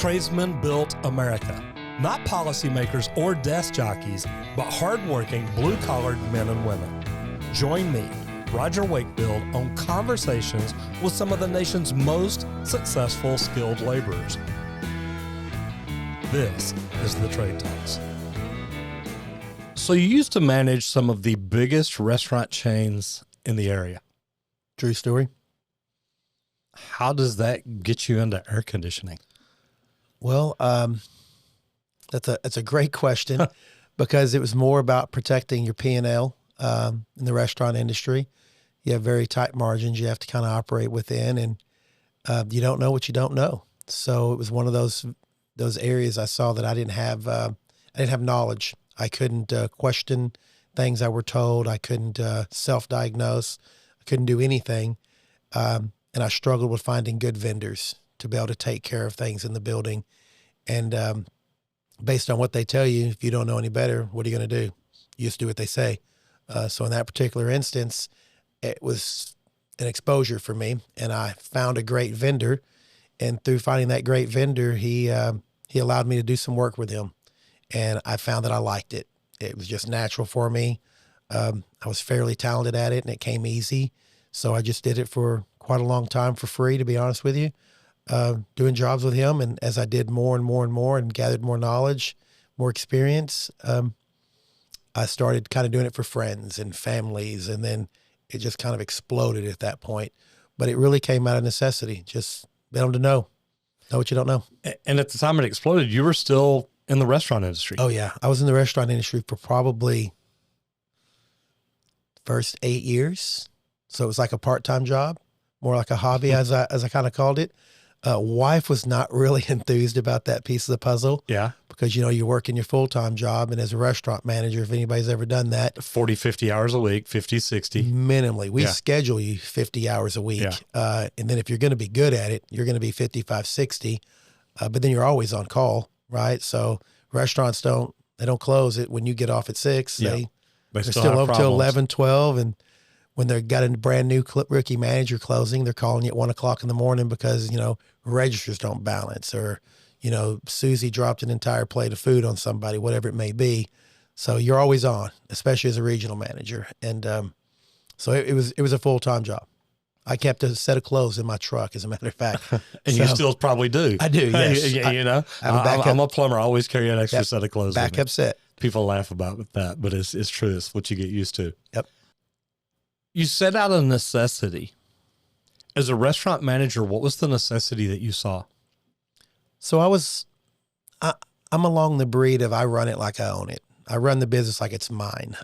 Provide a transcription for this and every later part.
Tradesmen built America. Not policymakers or desk jockeys, but hardworking, blue-collared men and women. Join me, Roger Wakefield, on conversations with some of the nation's most successful skilled laborers. This is the Trade Talks. So you used to manage some of the biggest restaurant chains in the area. True story. How does that get you into air conditioning? Well, that's a great question because it was more about protecting your P&L in the restaurant industry. You have very tight margins you have to kind of operate within, and you don't know what you don't know. So it was one of those areas I saw that I didn't have knowledge. I couldn't question things I were told. I couldn't self-diagnose. I couldn't do anything. And I struggled with finding good vendors to be able to take care of things in the building. And based on what they tell you, if you don't know any better, what are you going to do? You just do what they say. So in that particular instance, it was an exposure for me, and I found a great vendor. And through finding that great vendor, he allowed me to do some work with him. And I found that I liked it. It was just natural for me. I was fairly talented at it, and it came easy. So I just did it for quite a long time for free, to be honest with you, doing jobs with him. And as I did more and more and more and gathered more knowledge, more experience, I started kind of doing it for friends and families. And then it just kind of exploded at that point. But it really came out of necessity. Just be able to know what you don't know. And at the time it exploded, you were still in the restaurant industry. Oh, yeah. I was in the restaurant industry for probably first 8 years. So it was like a part-time job, more like a hobby, as I kind of called it. Wife was not really enthused about that piece of the puzzle. Yeah. Because, you're working your full-time job, and as a restaurant manager, if anybody's ever done that. 40, 50 hours a week, 50, 60. Minimally. We schedule you 50 hours a week. Yeah. And then if you're going to be good at it, you're going to be 55, 60. But then you're always on call, right? So restaurants don't close it when you get off at 6. Yeah. They're still open till 11, 12. And when they've got a brand new rookie manager closing, they're calling you at 1 o'clock in the morning because, registers don't balance, or, Susie dropped an entire plate of food on somebody, whatever it may be. So you're always on, especially as a regional manager. And so it was a full-time job. I kept a set of clothes in my truck, as a matter of fact. And you still probably do. I do, yes. I'm a plumber. I always carry an extra set of clothes. Backup set. People laugh about that, but it's true. It's what you get used to. Yep. You set out a necessity. As a restaurant manager, what was the necessity that you saw? So I'm along the breed of I run it like I own it. I run the business like it's mine.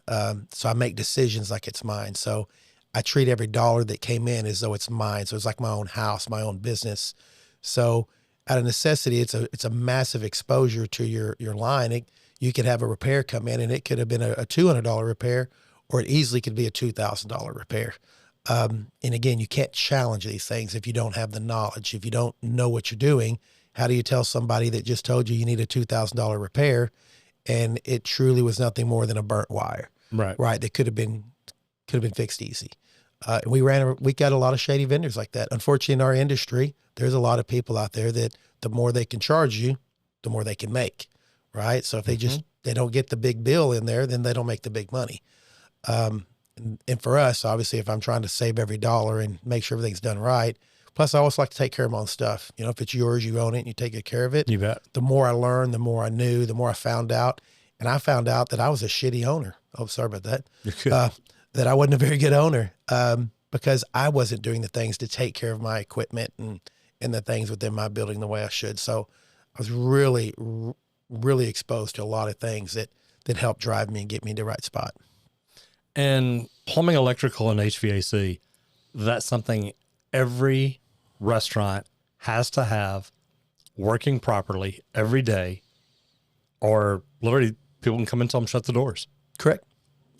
So I make decisions like it's mine. So I treat every dollar that came in as though it's mine. So it's like my own house, my own business. So out of necessity, it's a massive exposure to your line. You could have a repair come in, and it could have been a $200 repair, or it easily could be a $2,000 repair. And again, you can't challenge these things if you don't have the knowledge. If you don't know what you're doing, how do you tell somebody that just told you need a $2,000 repair, and it truly was nothing more than a burnt wire? Right. That could have been fixed easy. We got a lot of shady vendors like that. Unfortunately, in our industry, there's a lot of people out there that the more they can charge you, the more they can make. Right. So if they don't get the big bill in there, then they don't make the big money. And for us, obviously, if I'm trying to save every dollar and make sure everything's done right, plus I always like to take care of my own stuff. If it's yours, you own it, and you take good care of it. You bet. The more I learned, the more I knew, the more I found out. And I found out that I was a shitty owner. Oh, sorry about that. That I wasn't a very good owner because I wasn't doing the things to take care of my equipment and the things within my building the way I should. So I was really, really exposed to a lot of things that helped drive me and get me in the right spot. And plumbing, electrical, and HVAC, that's something every restaurant has to have working properly every day, or literally people can come and tell them shut the doors. Correct.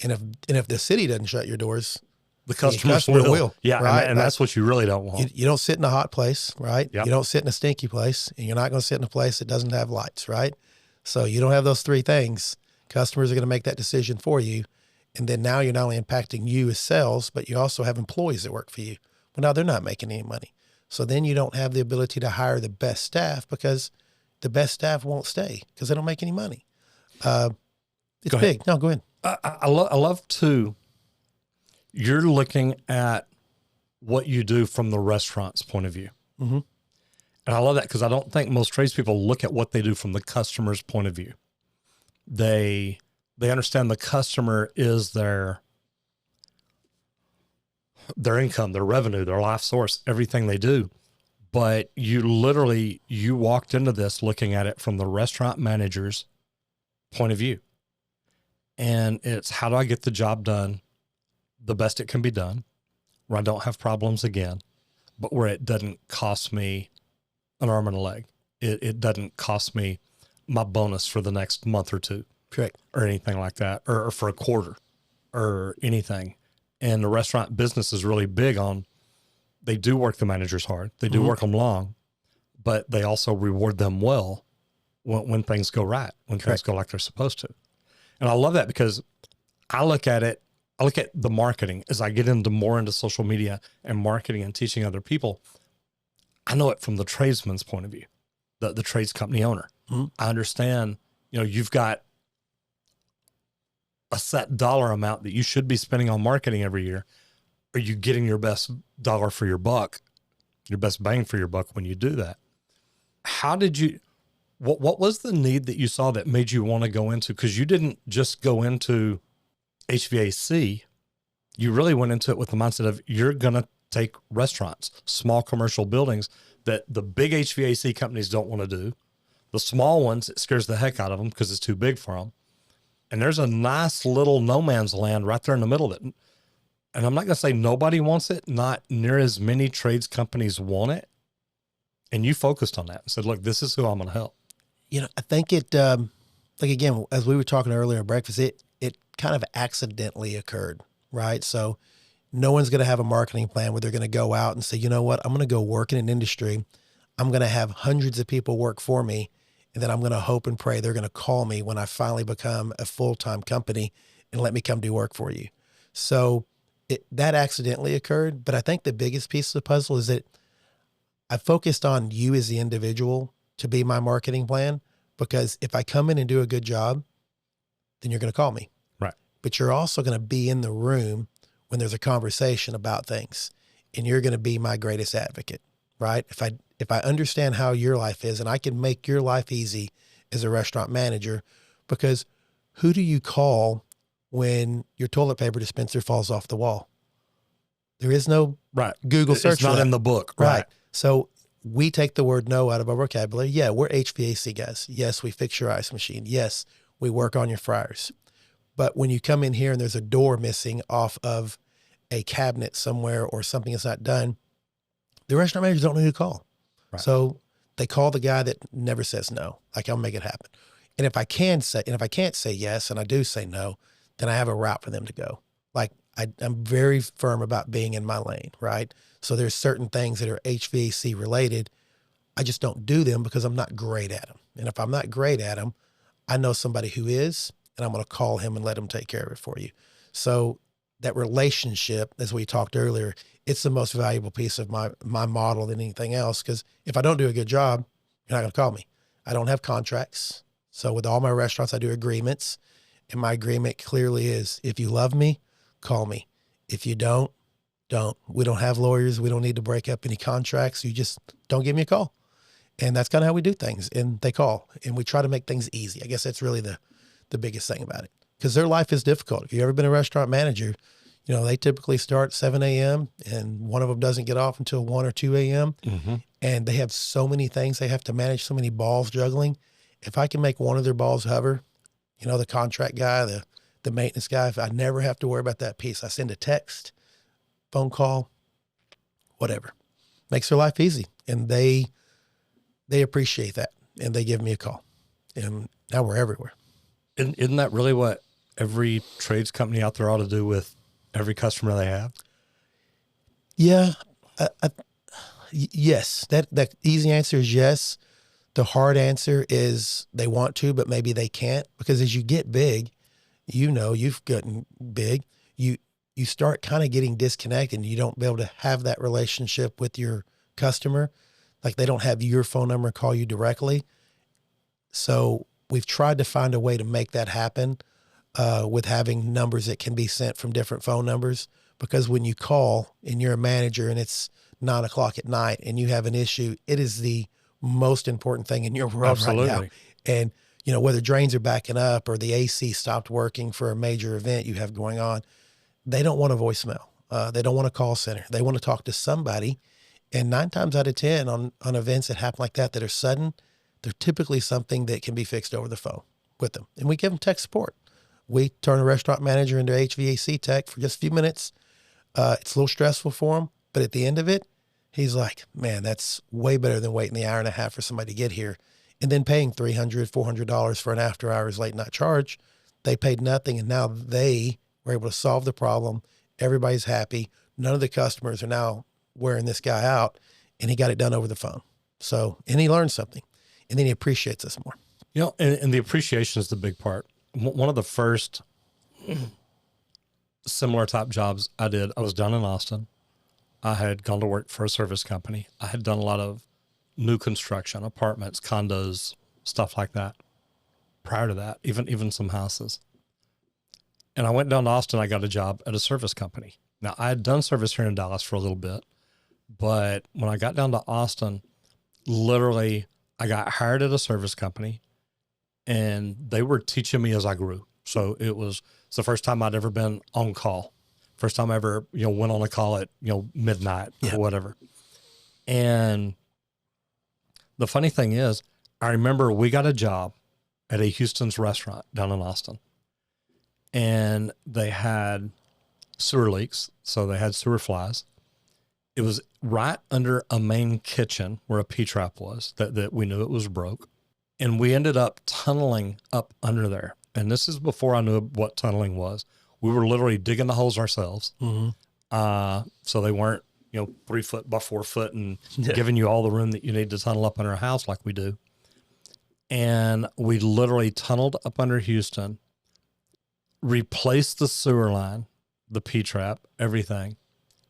And if the city doesn't shut your doors, the customers will. Yeah, right? And that's what you really don't want. You don't sit in a hot place, right? Yep. You don't sit in a stinky place, and you're not going to sit in a place that doesn't have lights, right? So you don't have those three things. Customers are going to make that decision for you. And then now you're not only impacting you as sales, but you also have employees that work for you. Well, now they're not making any money. So then you don't have the ability to hire the best staff because the best staff won't stay because they don't make any money. It's Go ahead. big. No, go ahead. I love to, you're looking at what you do from the restaurant's point of view. Mm-hmm. And I love that because I don't think most tradespeople look at what they do from the customer's point of view. They understand the customer is their income, their revenue, their life source, everything they do. But you walked into this looking at it from the restaurant manager's point of view. And it's, how do I get the job done the best it can be done, where I don't have problems again, but where it doesn't cost me an arm and a leg. It doesn't cost me my bonus for the next month or two. Correct. Or anything like that, or for a quarter or anything. And the restaurant business is really big on, they do work the managers hard. They do work them long, but they also reward them well when things go right, when things go like they're supposed to. And I love that because I look at the marketing as I get more into social media and marketing and teaching other people. I know it from the tradesman's point of view, the trades company owner. Mm-hmm. I understand, you've got a set dollar amount that you should be spending on marketing every year. Are you getting your best dollar for your buck, your best bang for your buck when you do that? How did you, what was the need that you saw that made you want to go into? Because you didn't just go into HVAC. You really went into it with the mindset of, you're going to take restaurants, small commercial buildings that the big HVAC companies don't want to do. The small ones, it scares the heck out of them because it's too big for them. And there's a nice little no man's land right there in the middle of it. And I'm not going to say nobody wants it. Not near as many trades companies want it. And you focused on that and said, look, this is who I'm going to help. I think it, like, again, as we were talking earlier at breakfast, it kind of accidentally occurred, right? So no one's going to have a marketing plan where they're going to go out and say, you know what, I'm going to go work in an industry. I'm going to have hundreds of people work for me. And then I'm going to hope and pray they're going to call me when I finally become a full-time company and let me come do work for you. So that accidentally occurred. But I think the biggest piece of the puzzle is that I focused on you as the individual to be my marketing plan, because if I come in and do a good job, then you're going to call me. Right. But you're also going to be in the room when there's a conversation about things, and you're going to be my greatest advocate, right? If I understand how your life is, and I can make your life easy as a restaurant manager, because who do you call when your toilet paper dispenser falls off the wall? There is no Google search. It's not in the book. Right. So we take the word no out of our vocabulary. Yeah, we're HVAC guys. Yes, we fix your ice machine. Yes, we work on your fryers. But when you come in here and there's a door missing off of a cabinet somewhere or something that's not done, the restaurant managers don't know who to call. Right. So they call the guy that never says no. Like, I'll make it happen. And if I can't say yes and I do say no, then I have a route for them to go. Like, I'm very firm about being in my lane, right? So there's certain things that are HVAC related. I just don't do them because I'm not great at them. And if I'm not great at them, I know somebody who is, and I'm going to call him and let him take care of it for you. So that relationship, as we talked earlier, it's the most valuable piece of my model than anything else. Because if I don't do a good job, you're not going to call me. I don't have contracts. So with all my restaurants, I do agreements. And my agreement clearly is, if you love me, call me. If you don't. We don't have lawyers. We don't need to break up any contracts. You just don't give me a call. And that's kind of how we do things. And they call. And we try to make things easy. I guess that's really the biggest thing about it. Because their life is difficult. If you've ever been a restaurant manager, they typically start 7 a.m. and one of them doesn't get off until 1 or 2 a.m. Mm-hmm. And they have so many things they have to manage, so many balls juggling. If I can make one of their balls hover, the contract guy, the maintenance guy, if I never have to worry about that piece, I send a text, phone call, whatever. Makes their life easy. And they appreciate that. And they give me a call. And now we're everywhere. Isn't that really what every trades company out there ought to do with every customer they have? Yeah. Yes. That easy answer is yes. The hard answer is they want to, but maybe they can't, because as you get big, you've gotten big, you start kind of getting disconnected, and you don't be able to have that relationship with your customer. Like, they don't have your phone number and call you directly. So we've tried to find a way to make that happen with having numbers that can be sent from different phone numbers. Because when you call and you're a manager and it's 9 o'clock at night and you have an issue, it is the most important thing in your world right now. And, you know, whether drains are backing up or the AC stopped working for a major event you have going on, they don't want a voicemail. They don't want a call center. They want to talk to somebody. And 9 times out of 10 on events that happen like that are sudden, they're typically something that can be fixed over the phone with them. And we give them tech support. We turn a restaurant manager into HVAC tech for just a few minutes. It's a little stressful for him, but at the end of it, he's like, man, that's way better than waiting the hour and a half for somebody to get here and then paying $300, $400 for an after hours late night charge. They paid nothing. And now they were able to solve the problem. Everybody's happy. None of the customers are now wearing this guy out, and he got it done over the phone. So, and he learned something, and then he appreciates us more. You know, and the appreciation is the big part. One of the first similar type jobs I did, I was down in Austin. I had gone to work for a service company. I had done a lot of new construction, apartments, condos, stuff like that. Prior to that, even some houses. And I went down to Austin. I got a job at a service company. Now, I had done service here in Dallas for a little bit, but when I got down to Austin, literally, I got hired at a service company, and they were teaching me as I grew. So it's the first time I'd ever been on call. First time I ever, went on a call at, midnight or whatever. And the funny thing is, I remember we got a job at a Houston's restaurant down in Austin, and they had sewer leaks. So they had sewer flies. It was right under a main kitchen where a P-trap was that we knew it was broke. And we ended up tunneling up under there. And this is before I knew what tunneling was. We were literally digging the holes ourselves. Mm-hmm. So they weren't, 3 foot by 4 foot and giving you all the room that you need to tunnel up under a house like we do. And we literally tunneled up under Houston, replaced the sewer line, the P-trap, everything.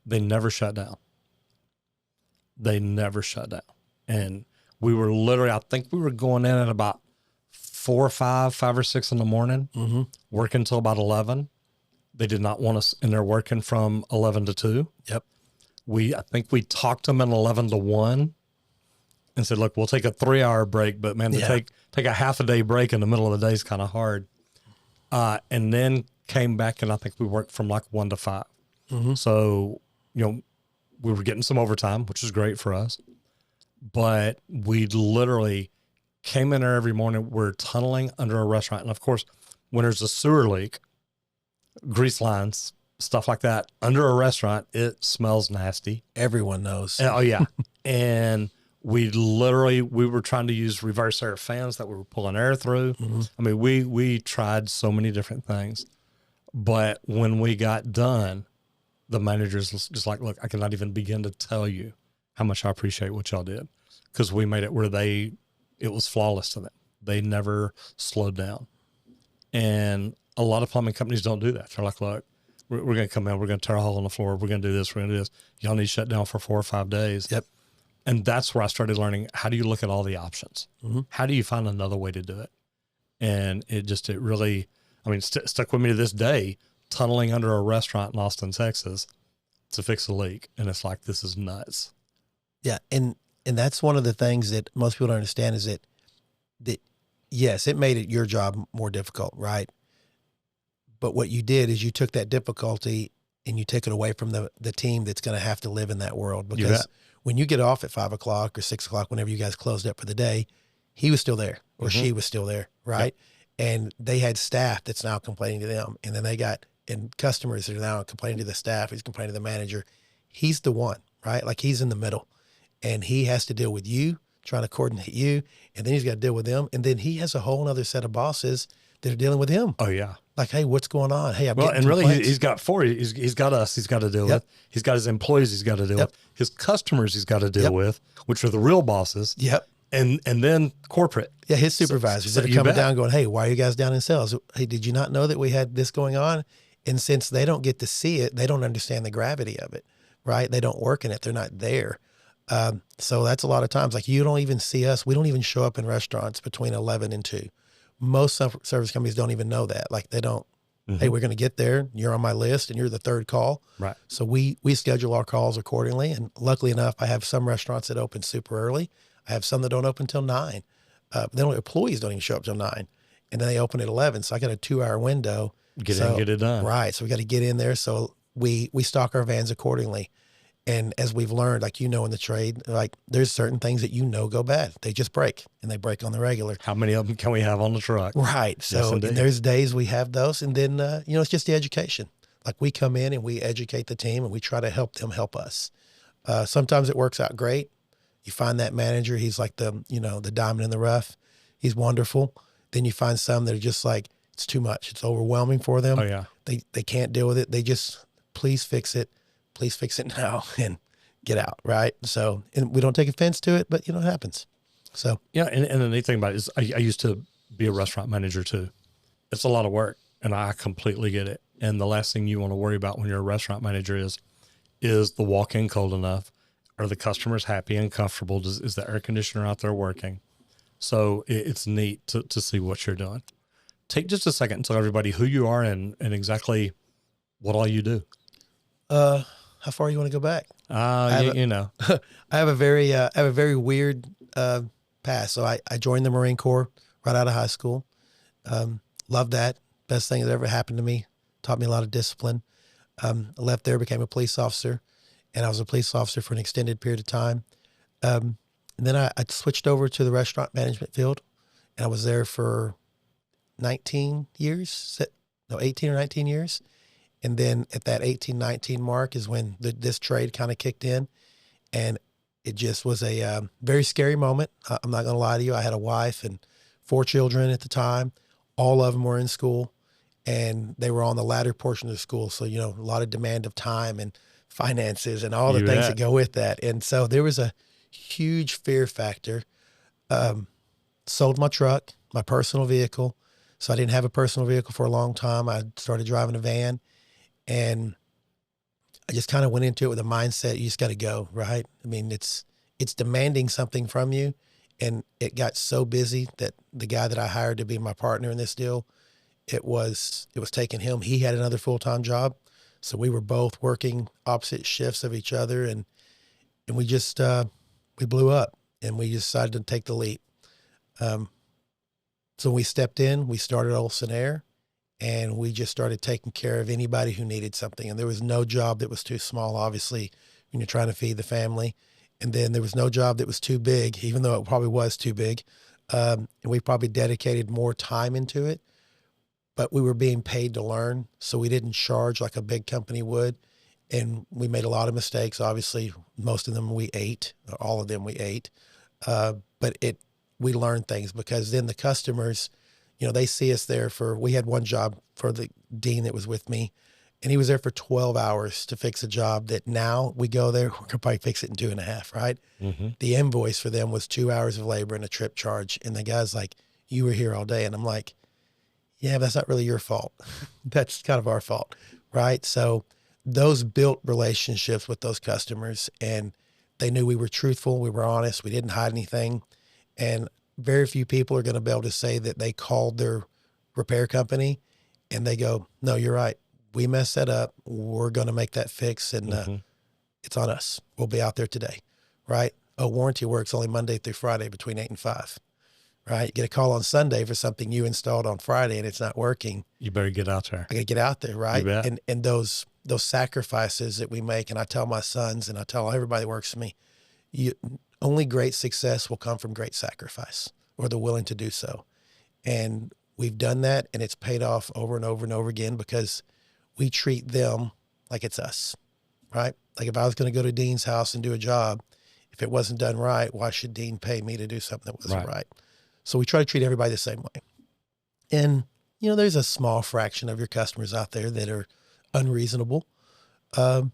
They never shut down. And we were literally, I think we were going in at about 4 or 5 or 6 in the morning, mm-hmm. working until about 11. They did not want us in there working from 11 to 2. Yep. I think we talked them in 11 to 1 and said, look, we'll take a 3-hour break, but man, to take a half a day break in the middle of the day is kind of hard. And then came back, and I think we worked from like 1 to 5. Mm-hmm. So, we were getting some overtime, which is great for us, but we literally came in there every morning. We're tunneling under a restaurant. And of course, when there's a sewer leak, grease lines, stuff like that, under a restaurant, it smells nasty. Everyone knows. Oh yeah. And we were trying to use reverse air fans that we were pulling air through. Mm-hmm. I mean, we tried so many different things, but when we got done, the manager's just like, look, I cannot even begin to tell you how much I appreciate what y'all did, because we made it where it was flawless to them. They never slowed down. And a lot of plumbing companies don't do that. They're like, look, we're going to come in, we're going to tear a hole in the floor, we're going to do this, we're going to do this. Y'all need to shut down for 4 or 5 days. Yep. And that's where I started learning, how do you look at all the options? Mm-hmm. How do you find another way to do it? And it really, stuck with me to this day, tunneling under a restaurant in Austin, Texas to fix a leak. And it's like, this is nuts. Yeah. And that's one of the things that most people don't understand is that yes, it made your job more difficult, right? But what you did is you took that difficulty and you take it away from the team that's going to have to live in that world. Because when you get off at 5 o'clock or 6 o'clock, whenever you guys closed up for the day, he was still there or mm-hmm. she was still there, right? Yep. And they had staff that's now complaining to them. And then they got customers that are now complaining to the staff. He's complaining to the manager. He's the one, right? Like he's in the middle, and he has to deal with you, trying to coordinate you. And then he's got to deal with them. And then he has a whole other set of bosses that are dealing with him. Oh yeah. Like, hey, what's going on? Hey, he's got 4. He's got us. He's got to deal with. He's got his employees. He's got to deal with his customers. He's got to deal with, which are the real bosses. Yep. And then corporate. Yeah, his supervisors that are coming down, going, "Hey, why are you guys down in sales? Hey, did you not know that we had this going on?" And since they don't get to see it, they don't understand the gravity of it, right? They don't work in it. They're not there. So that's a lot of times. Like you don't even see us. We don't even show up in restaurants between 11 and 2. Most service companies don't even know that. Like they don't, hey, we're going to get there. You're on my list and you're the third call. Right. So we schedule our calls accordingly. And luckily enough, I have some restaurants that open super early. I have some that don't open till 9. Employees don't even show up till 9. And then they open at 11. So I got a 2-hour window. Get in, get it done. Right. So we got to get in there. So we stock our vans accordingly. And as we've learned, like, in the trade, like there's certain things that go bad. They just break, and they break on the regular. How many of them can we have on the truck? Right. So Yes, there's days we have those. And then, it's just the education. Like we come in and we educate the team and we try to help them help us. Sometimes it works out great. You find that manager, he's like the diamond in the rough. He's wonderful. Then you find some that are just like, it's too much. It's overwhelming for them. Oh, yeah. They can't deal with it. They just, please fix it. Please fix it now and get out. Right. So, and we don't take offense to it, but it happens. So, yeah. And the neat thing about it is I used to be a restaurant manager too. It's a lot of work and I completely get it. And the last thing you want to worry about when you're a restaurant manager is the walk-in cold enough? Are the customers happy and comfortable? Is the air conditioner out there working? So it's neat to see what you're doing. Take just a second and tell everybody who you are and exactly what all you do. How far you want to go back? I have a very weird past. So I joined the Marine Corps right out of high school. Loved that. Best thing that ever happened to me. Taught me a lot of discipline. I left there, became a police officer, and I was a police officer for an extended period of time. And then I switched over to the restaurant management field, and I was there for 18 or 19 years. And then at that 18, 19 mark is when this trade kind of kicked in, and it just was a very scary moment. I'm not going to lie to you. I had a wife and 4 children at the time. All of them were in school, and they were on the latter portion of the school. So, a lot of demand of time and finances and all the things that go with that. And so there was a huge fear factor. Sold my truck, my personal vehicle. So I didn't have a personal vehicle for a long time. I started driving a van, and I just kind of went into it with a mindset, you just got to go, right? I mean, it's demanding something from you. And it got so busy that the guy that I hired to be my partner in this deal, it was taking him. He had another full-time job. So we were both working opposite shifts of each other, and we just, we blew up, and we decided to take the leap. So we stepped in, we started Olsen Air, and we just started taking care of anybody who needed something. And there was no job that was too small, obviously, when you're trying to feed the family. And then there was no job that was too big, even though it probably was too big. And we probably dedicated more time into it, but we were being paid to learn. So we didn't charge like a big company would. And we made a lot of mistakes. Obviously, most of them we ate, all of them we ate. But we learned things, because then the customers, they see us there we had one job for the dean that was with me, and he was there for 12 hours to fix a job that now we go there, we're going to probably fix it in 2.5, right? Mm-hmm. The invoice for them was 2 hours of labor and a trip charge. And the guy's like, you were here all day. And I'm like, yeah, but that's not really your fault. That's kind of our fault, right? So those built relationships with those customers, and they knew we were truthful, we were honest, we didn't hide anything. And very few people are going to be able to say that they called their repair company and they go, no, you're right. We messed that up. We're going to make that fix, and it's on us. We'll be out there today, right? Warranty works only Monday through Friday between 8 and 5, right? You get a call on Sunday for something you installed on Friday and it's not working. You better get out there. I got to get out there, right? You bet. And those sacrifices that we make, and I tell my sons and I tell everybody that works for me, only great success will come from great sacrifice, or they're willing to do so. And we've done that, and it's paid off over and over and over again, because we treat them like it's us, right? Like if I was going to go to Dean's house and do a job, if it wasn't done right, why should Dean pay me to do something that wasn't right? So we try to treat everybody the same way. And, there's a small fraction of your customers out there that are unreasonable. And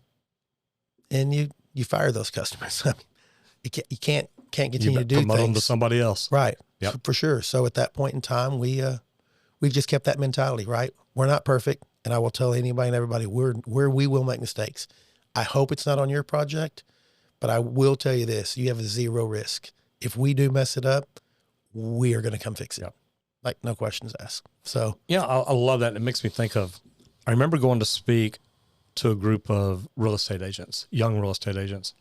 you fire those customers. I mean, you can't continue to do things. Promote them to somebody else. Right. Yep. For sure. So at that point in time, we've just kept that mentality, right? We're not perfect. And I will tell anybody and everybody where we will make mistakes. I hope it's not on your project, but But I will tell you this, you have zero risk. If we do mess it up, we are going to come fix it. Yep. Like, no questions asked. So yeah, I love that. It makes me think of, I remember going to speak to a group of real estate agents, young real estate agents.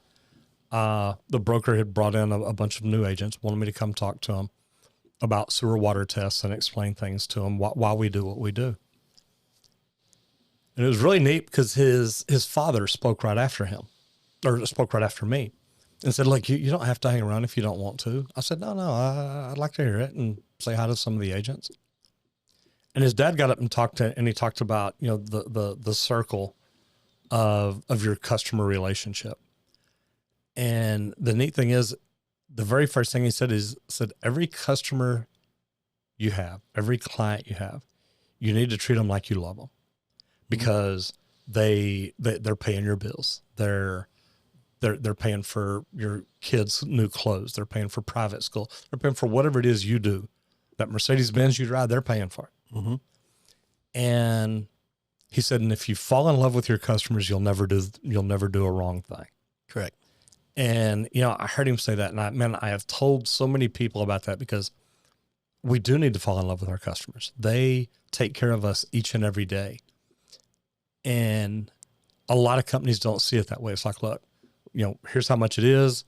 The broker had brought in a bunch of new agents, wanted me to come talk to them about sewer water tests and explain things to them why we do what we do. And it was really neat because his father spoke right after him, or spoke right after me, and said, look, you don't have to hang around if you don't want to. I said, no, I'd like to hear it and say hi to some of the agents. And his dad got up and he talked about, you know, the circle of your customer relationship. And the neat thing is, the very first thing he said every customer you have, every client you have, you need to treat them like you love them, because they're paying your bills. They're paying for your kids' new clothes. They're paying for private school. They're paying for whatever it is you do. That Mercedes-Benz you drive, they're paying for it. Mm-hmm. And he said, and if you fall in love with your customers, you'll never do a wrong thing. Correct. And, you know, I heard him say that, and I have told so many people about that, because we do need to fall in love with our customers. They take care of us each and every day. And a lot of companies don't see it that way. It's like, look, you know, here's how much it is.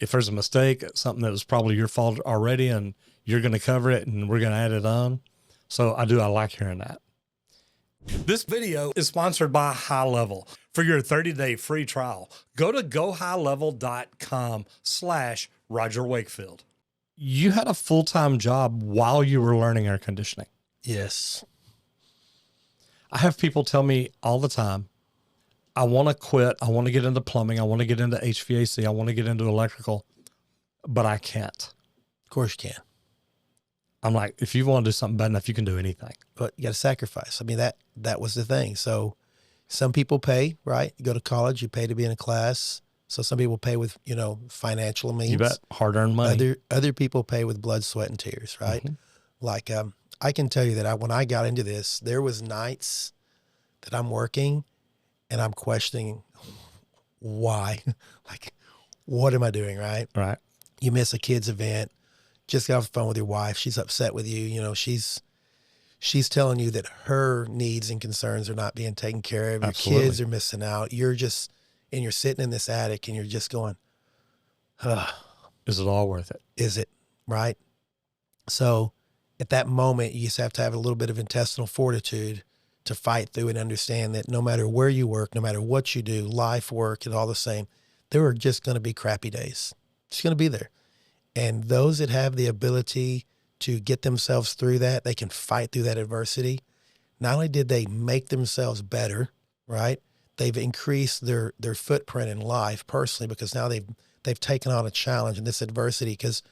If there's a mistake, something that was probably your fault already, and you're going to cover it and we're going to add it on. So I like hearing that. This video is sponsored by HighLevel. For your 30-day free trial, go to gohighlevel.com/Roger Wakefield. You had a full-time job while you were learning air conditioning. Yes. I have people tell me all the time, I want to quit. I want to get into plumbing. I want to get into HVAC. I want to get into electrical, but I can't. Of course you can. I'm like, if you want to do something bad enough, you can do anything. But you got to sacrifice. I mean, that was the thing. So some people pay, right? You go to college, you pay to be in a class. So some people pay with, you know, financial means. You bet. Hard-earned money. Other people pay with blood, sweat, and tears, right? Mm-hmm. Like, I can tell you that when I got into this, there was nights that I'm working and I'm questioning why. Like, what am I doing, right? Right. You miss a kid's event. Just got off the phone with your wife. She's upset with you. You know, she's telling you that her needs and concerns are not being taken care of. Your Absolutely. Kids are missing out. You're sitting in this attic and you're just going, is it all worth it? Is it? Right? So at that moment, you just have to have a little bit of intestinal fortitude to fight through and understand that no matter where you work, no matter what you do, life, work, it's all the same. There are just going to be crappy days. It's going to be there. And those that have the ability to get themselves through that, they can fight through that adversity. Not only did they make themselves better, right? They've increased their footprint in life personally, because now they've taken on a challenge in this adversity, because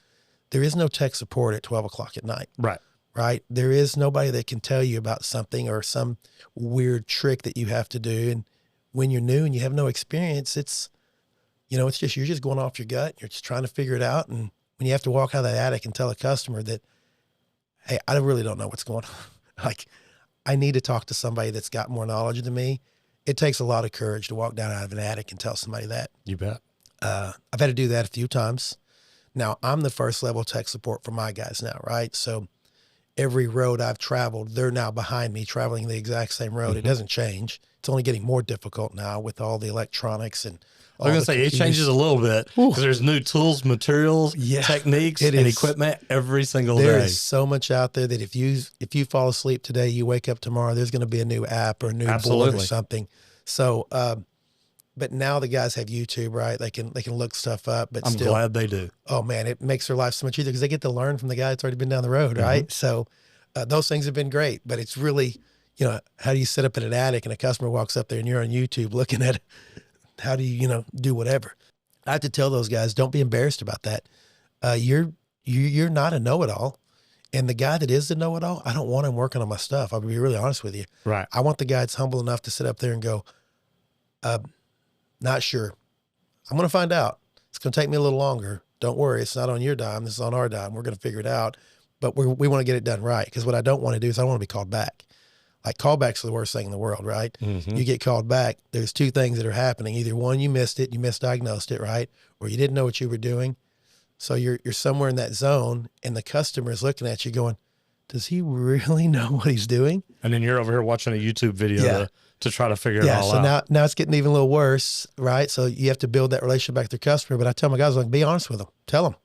there is no tech support at 12 o'clock at night. Right. Right. There is nobody that can tell you about something or some weird trick that you have to do. And when you're new and you have no experience, it's just, you're just going off your gut. You're just trying to figure it out. And when you have to walk out of that attic and tell a customer that, hey, I really don't know what's going on. Like, I need to talk to somebody that's got more knowledge than me. It takes a lot of courage to walk down out of an attic and tell somebody that. You bet. I've had to do that a few times. Now, I'm the first level tech support for my guys now, right? So every road I've traveled, they're now behind me traveling the exact same road. Mm-hmm. It doesn't change. It's only getting more difficult now with all the electronics and I was going to say, it changes a little bit because there's new tools, materials, techniques, and equipment every single day. There is so much out there that if you fall asleep today, you wake up tomorrow, there's going to be a new app or a new board or something. So, but now the guys have YouTube, right? They can look stuff up. But I'm glad they do. Oh man, it makes their life so much easier because they get to learn from the guy that's already been down the road, right? So those things have been great. But it's really, how do you sit up in an attic and a customer walks up there and you're on YouTube looking at it? How do you, do whatever? I have to tell those guys, don't be embarrassed about that. You're not a know-it-all. And the guy that is the know-it-all, I don't want him working on my stuff. I'll be really honest with you. Right. I want the guy that's humble enough to sit up there and go, not sure. I'm going to find out. It's going to take me a little longer. Don't worry. It's not on your dime. This is on our dime. We're going to figure it out. But we want to get it done right. Because what I don't want to do is I don't want to be called back. like callbacks are the worst thing in the world, right? Mm-hmm. You get called back. There's two things that are happening. Either one, you missed it, you misdiagnosed it, right? Or you didn't know what you were doing. So you're somewhere in that zone, and the customer is looking at you going, does he really know what he's doing? And then you're over here watching a YouTube video to try to figure it all out. out. Now it's getting even a little worse, right? So you have to build that relationship back with the customer. But I tell my guys, like, be honest with them. Tell them,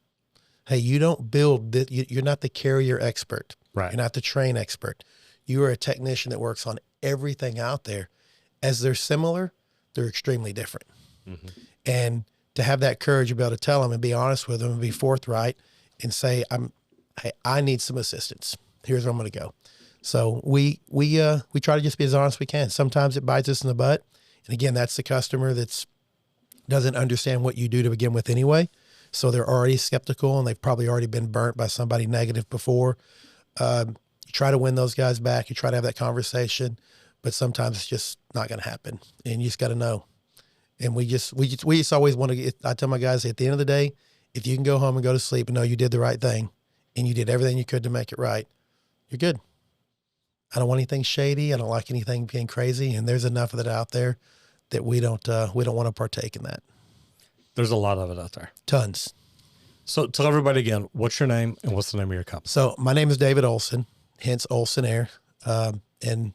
hey, you don't build this. You're not the carrier expert. Right. You're not the train expert. You are a technician that works on everything out there. As they're similar, they're extremely different. Mm-hmm. And to have that courage to be able to tell them and be honest with them and be forthright and say, hey, I need some assistance. Here's where I'm going to go. So we try to just be as honest as we can. Sometimes it bites us in the butt. And again, that's the customer that's doesn't understand what you do to begin with anyway. So they're already skeptical and they've probably already been burnt by somebody negative before. You try to win those guys back. You try to have that conversation, but sometimes it's just not going to happen. And you just got to know. And we just always want to get, I tell my guys at the end of the day, if you can go home and go to sleep and know you did the right thing and you did everything you could to make it right, you're good. I don't want anything shady. I don't like anything being crazy. And there's enough of it out there that we don't want to partake in that. There's a lot of it out there. Tons. So tell everybody again, what's your name and what's the name of your company? So my name is David Olsen, hence Olsen Air. And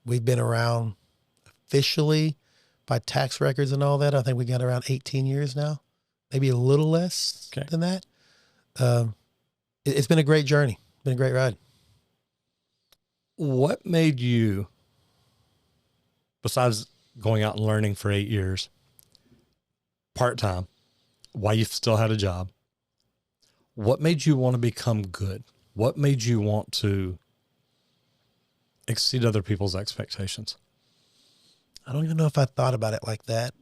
we've been around officially by tax records and all that. I think we got around 18 years now, maybe a little less than that. It's been a great journey. Been a great ride. What made you, besides going out and learning for 8 years, part-time, why you still had a job, what made you want to become good? What made you want to exceed other people's expectations? I don't even know if I thought about it like that.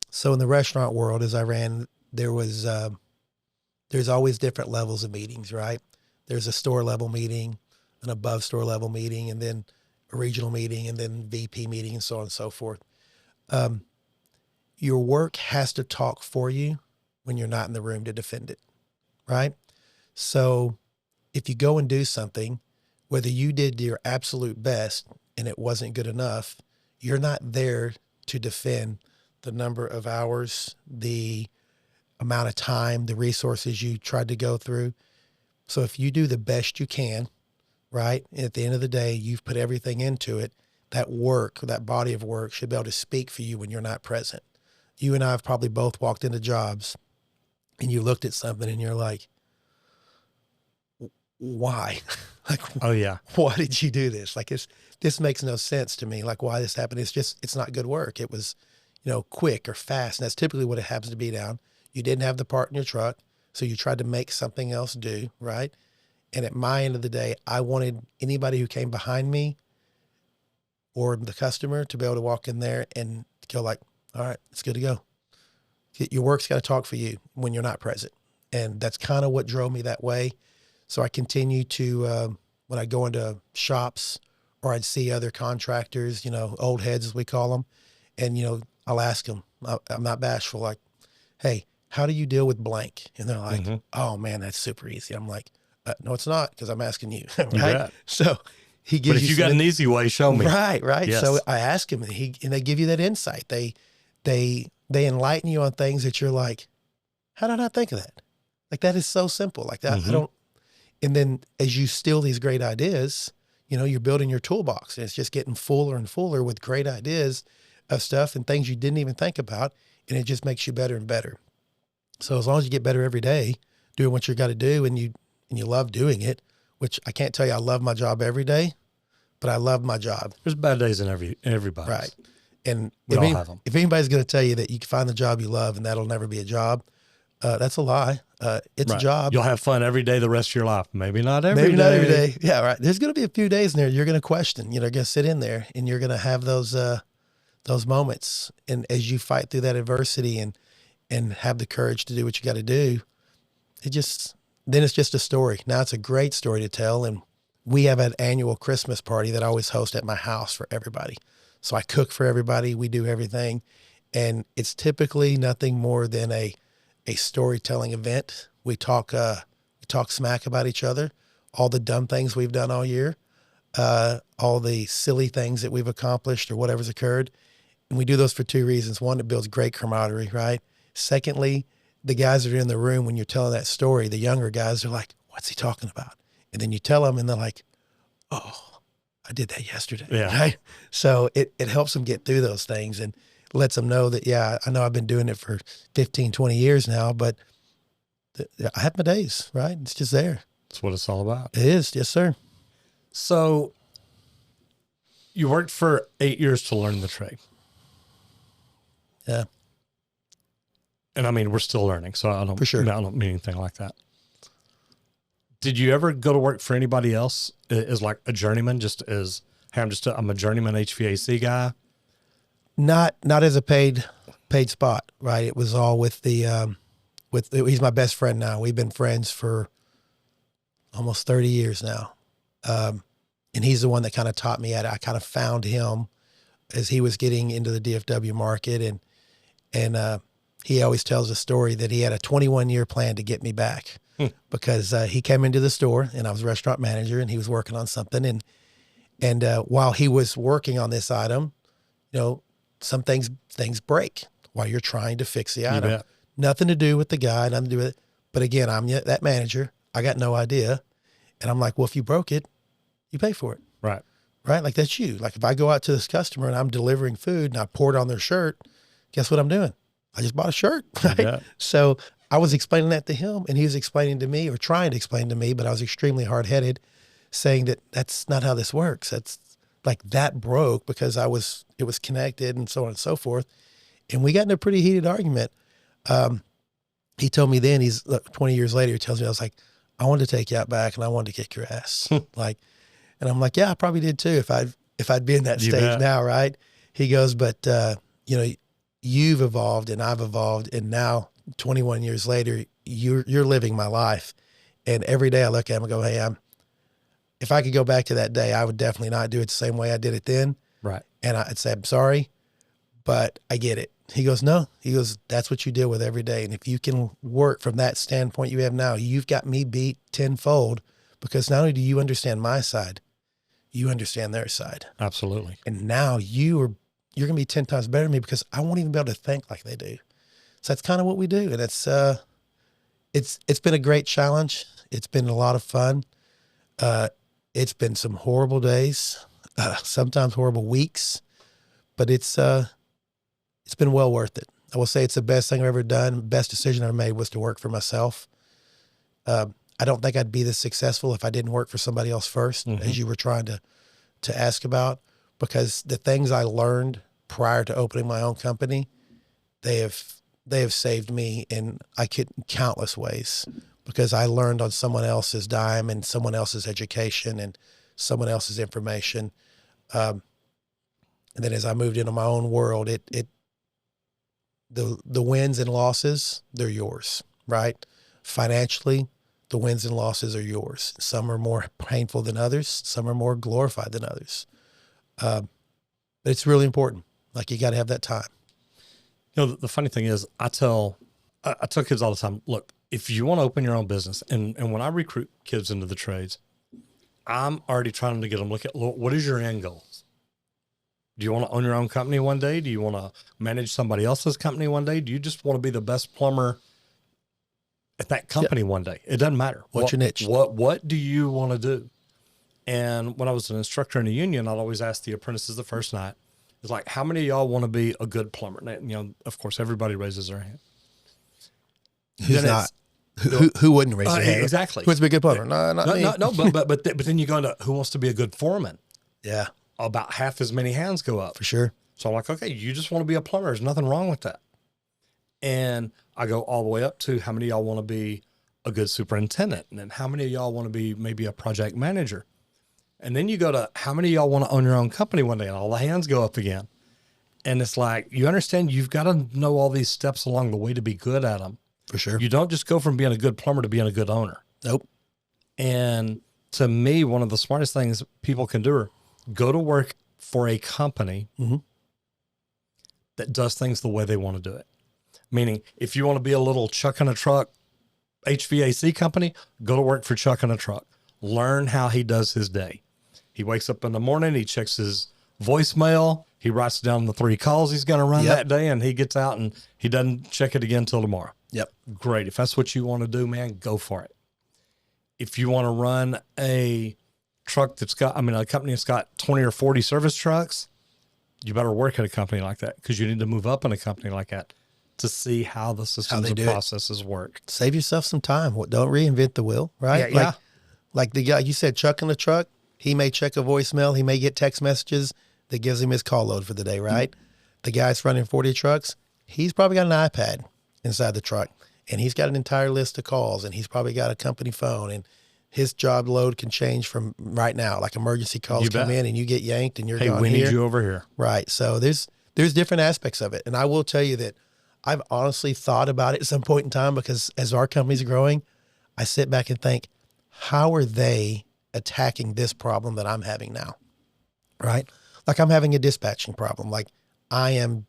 So in the restaurant world, as I ran, there's always different levels of meetings, right? There's a store level meeting, an above store level meeting, and then a regional meeting, and then VP meeting, and so on and so forth. Your work has to talk for you when you're not in the room to defend it, right? So if you go and do something, whether you did your absolute best and it wasn't good enough, you're not there to defend the number of hours, the amount of time, the resources you tried to go through. So if you do the best you can, right, and at the end of the day, you've put everything into it, that work, that body of work should be able to speak for you when you're not present. You and I have probably both walked into jobs and you looked at something and you're like, why? Like, oh yeah, why did you do this? Like, this makes no sense to me. Like, why this happened? It's not good work. It was, quick or fast. And that's typically what it happens to be down. You didn't have the part in your truck, so you tried to make something else do, right? And at my end of the day, I wanted anybody who came behind me or the customer to be able to walk in there and go like, all right, it's good to go. Your work's got to talk for you when you're not present. And that's kind of what drove me that way. So I continue to, when I go into shops or I'd see other contractors, old heads as we call them, and, I'll ask them, I'm not bashful, like, hey, how do you deal with blank? And they're like, oh man, that's super easy. I'm like, no, it's not, because I'm asking you, right? Yeah. So he gives But if you got an easy way, show me. Right. Yes. So I ask him, and they give you that insight. They enlighten you on things that you're like, how did I not think of that? Like, that is so simple. Like that, I don't. And then as you steal these great ideas, you're building your toolbox, and it's just getting fuller and fuller with great ideas of stuff and things you didn't even think about. And it just makes you better and better. So as long as you get better every day, doing what you got to do, and you love doing it, which I can't tell you I love my job every day, but I love my job. There's bad days in everybody. Right. And we all have them. If anybody's going to tell you that you can find the job you love and that'll never be a job, that's a lie. It's a job. You'll have fun every day the rest of your life. Maybe not every day. Maybe not every day. Yeah, right. There's going to be a few days in there you're going to question. You're going to sit in there and you're going to have those moments. And as you fight through that adversity and have the courage to do what you got to do, then it's just a story. Now it's a great story to tell. And we have an annual Christmas party that I always host at my house for everybody. So I cook for everybody. We do everything. And it's typically nothing more than a storytelling event. We talk smack about each other, all the dumb things we've done all year. all the silly things that we've accomplished or whatever's occurred. And we do those for two reasons. One, it builds great camaraderie, right? Secondly, the guys that are in the room when you're telling that story, the younger guys are like, what's he talking about? And then you tell them and they're like, oh, I did that yesterday. Yeah. Right? So it helps them get through those things and lets them know that, yeah, I know I've been doing it for 15, 20 years now, but I have my days, right? It's just there. That's what it's all about. It is. Yes, sir. So you worked for 8 years to learn the trade. Yeah. And I mean, we're still learning, so I don't, For sure. I don't mean anything like that. Did you ever go to work for anybody else as like a journeyman, just as, hey, I'm a journeyman HVAC guy? Not as a paid spot, right? It was all with he's my best friend now. We've been friends for almost 30 years now. And he's the one that kind of taught me at it. I kind of found him as he was getting into the DFW market. And he always tells a story that he had a 21-year plan to get me back because he came into the store and I was a restaurant manager and he was working on something. And while he was working on this item, you know, some things break while you're trying to fix the item. Bet. Nothing to do with the guy, nothing to do with it. But again, I'm that manager. I got no idea. And I'm like, well, if you broke it, you pay for it. Right. Right? Like that's you. Like if I go out to this customer and I'm delivering food and I pour it on their shirt, guess what I'm doing? I just bought a shirt. Right? Yeah. So I was explaining that to him and he was explaining to me or trying to explain to me, but I was extremely hard-headed saying that that's not how this works. That's like that broke because it was connected and so on and so forth. And we got in a pretty heated argument. He told me then, 20 years later, he tells me, I was like, I wanted to take you out back and I wanted to kick your ass. And I'm like, yeah, I probably did too. If I'd be in that stage now. Right. He goes, but, you know, you've evolved and I've evolved. And now 21 years later, you're living my life. And every day I look at him and go, hey, if I could go back to that day, I would definitely not do it the same way I did it then. Right. And I'd say, I'm sorry, but I get it. He goes, no, that's what you deal with every day. And if you can work from that standpoint you have now, you've got me beat tenfold because not only do you understand my side, you understand their side. Absolutely. And now you're going to be 10 times better than me because I won't even be able to think like they do. So that's kind of what we do. And it's been a great challenge. It's been a lot of fun. It's been some horrible days, sometimes horrible weeks, but it's been well worth it. I will say it's the best thing I've ever done. Best decision I ever made was to work for myself. I don't think I'd be this successful if I didn't work for somebody else first, as you were trying to ask about, because the things I learned prior to opening my own company, they have saved me in countless ways because I learned on someone else's dime and someone else's education and someone else's information. And then as I moved into my own world, the wins and losses, they're yours, right? Financially, the wins and losses are yours. Some are more painful than others. Some are more glorified than others. But it's really important. Like you got to have that time. You know, the funny thing is I tell kids all the time, look, if you want to open your own business, and when I recruit kids into the trades, I'm already trying to get them look at, what is your end goals? Do you want to own your own company one day? Do you want to manage somebody else's company one day? Do you just want to be the best plumber at that company one day? It doesn't matter. What's your niche? What do you want to do? And when I was an instructor in a union, I'd always ask the apprentices the first night, it's like, how many of y'all want to be a good plumber? And, you know, of course, everybody raises their hand. Who's not? Who wouldn't raise their hand? Exactly. Who wants to be a good plumber? No, not me. No, but then you go into who wants to be a good foreman? Yeah. About half as many hands go up. For sure. So I'm like, okay, you just want to be a plumber. There's nothing wrong with that. And I go all the way up to how many of y'all want to be a good superintendent? And then how many of y'all want to be maybe a project manager? And then you go to how many of y'all want to own your own company one day? And all the hands go up again. And it's like, you understand, you've got to know all these steps along the way to be good at them. For sure. You don't just go from being a good plumber to being a good owner. Nope. And to me, one of the smartest things people can do are go to work for a company that does things the way they want to do it. Meaning, if you want to be a little Chuck in a Truck HVAC company, go to work for Chuck in a Truck. Learn how he does his day. He wakes up in the morning, he checks his voicemail, he writes down the 3 calls he's going to run that day, and he gets out and he doesn't check it again until tomorrow. Yep. Great. If that's what you want to do, man, go for it. If you want to run a truck a company that's got 20 or 40 service trucks, you better work at a company like that, because you need to move up in a company like that to see how the systems and processes work. Save yourself some time. Don't reinvent the wheel, right? Yeah. Like the guy you said, chucking the truck, he may check a voicemail, he may get text messages that gives him his call load for the day, right? The guy's running 40 trucks, he's probably got an iPad inside the truck, and he's got an entire list of calls, and he's probably got a company phone, and his job load can change from right now. Like emergency calls come in and you get yanked and you're gone. Hey, we need you over here. Right. So there's different aspects of it. And I will tell you that I've honestly thought about it at some point in time, because as our company's growing, I sit back and think, how are they attacking this problem that I'm having now? Right? Like I'm having a dispatching problem. Like I am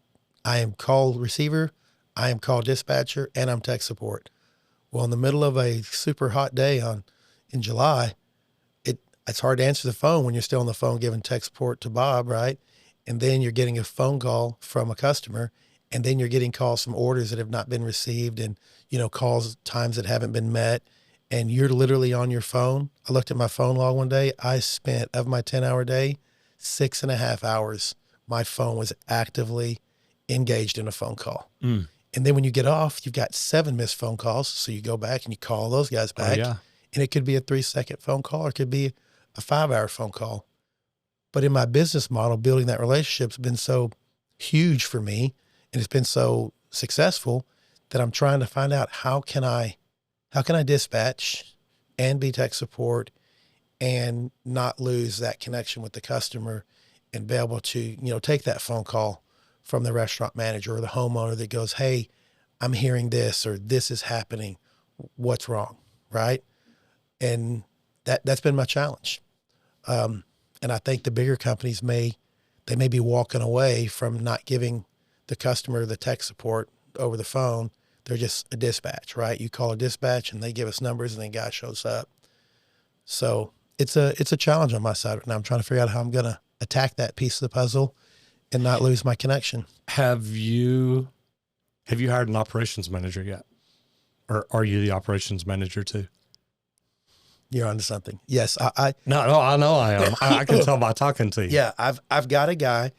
call receiver, I am call dispatcher, and I'm tech support. Well, in the middle of a super hot day in July, it's hard to answer the phone when you're still on the phone giving tech support to Bob, right? And then you're getting a phone call from a customer, and then you're getting calls from orders that have not been received, and, calls times that haven't been met, and you're literally on your phone. I looked at my phone log one day. I spent, of my 10-hour day, 6.5 hours, my phone was actively engaged in a phone call. And then when you get off, you've got 7 missed phone calls. So you go back and you call those guys back. Oh, yeah. And it could be a 3-second phone call, or it could be a 5-hour phone call. But in my business model, building that relationship has been so huge for me, and it's been so successful that I'm trying to find out how can I dispatch and be tech support and not lose that connection with the customer, and be able to, take that phone call from the restaurant manager or the homeowner that goes, hey, I'm hearing this, or this is happening. What's wrong? Right. And that's been my challenge. And I think the bigger companies may be walking away from not giving the customer the tech support over the phone. They're just a dispatch, right? You call a dispatch and they give us numbers, and then guy shows up. So it's a challenge on my side right now. I'm trying to figure out how I'm going to attack that piece of the puzzle and not lose my connection. Have you hired an operations manager yet? Or are you the operations manager too? You're onto something. Yes. No, I know I am. I can tell by talking to you. Yeah. I've got a guy,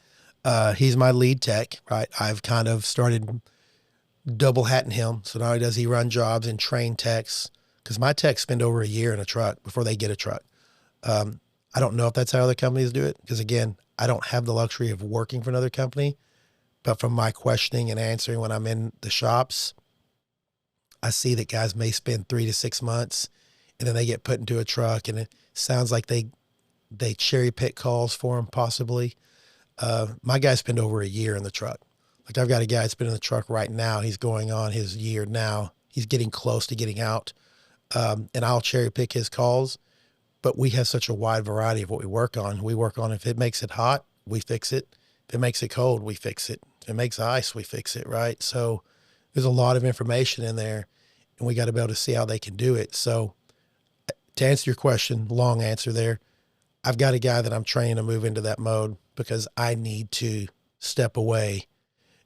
he's my lead tech, right? I've kind of started double hatting him. So not only does he run jobs and train techs, because my techs spend over a year in a truck before they get a truck. I don't know if that's how other companies do it, because again, I don't have the luxury of working for another company, but from my questioning and answering when I'm in the shops, I see that guys may spend 3 to 6 months, and then they get put into a truck, and it sounds like they cherry pick calls for them possibly. My guys spend over a year in the truck. Like I've got a guy that's been in the truck right now. He's going on his year now. He's getting close to getting out. And I'll cherry pick his calls, but we have such a wide variety of what we work on. We work on, if it makes it hot, we fix it. If it makes it cold, we fix it. If it makes ice, we fix it, right? So there's a lot of information in there, and we got to be able to see how they can do it. So to answer your question, long answer there, I've got a guy that I'm training to move into that mode, because I need to step away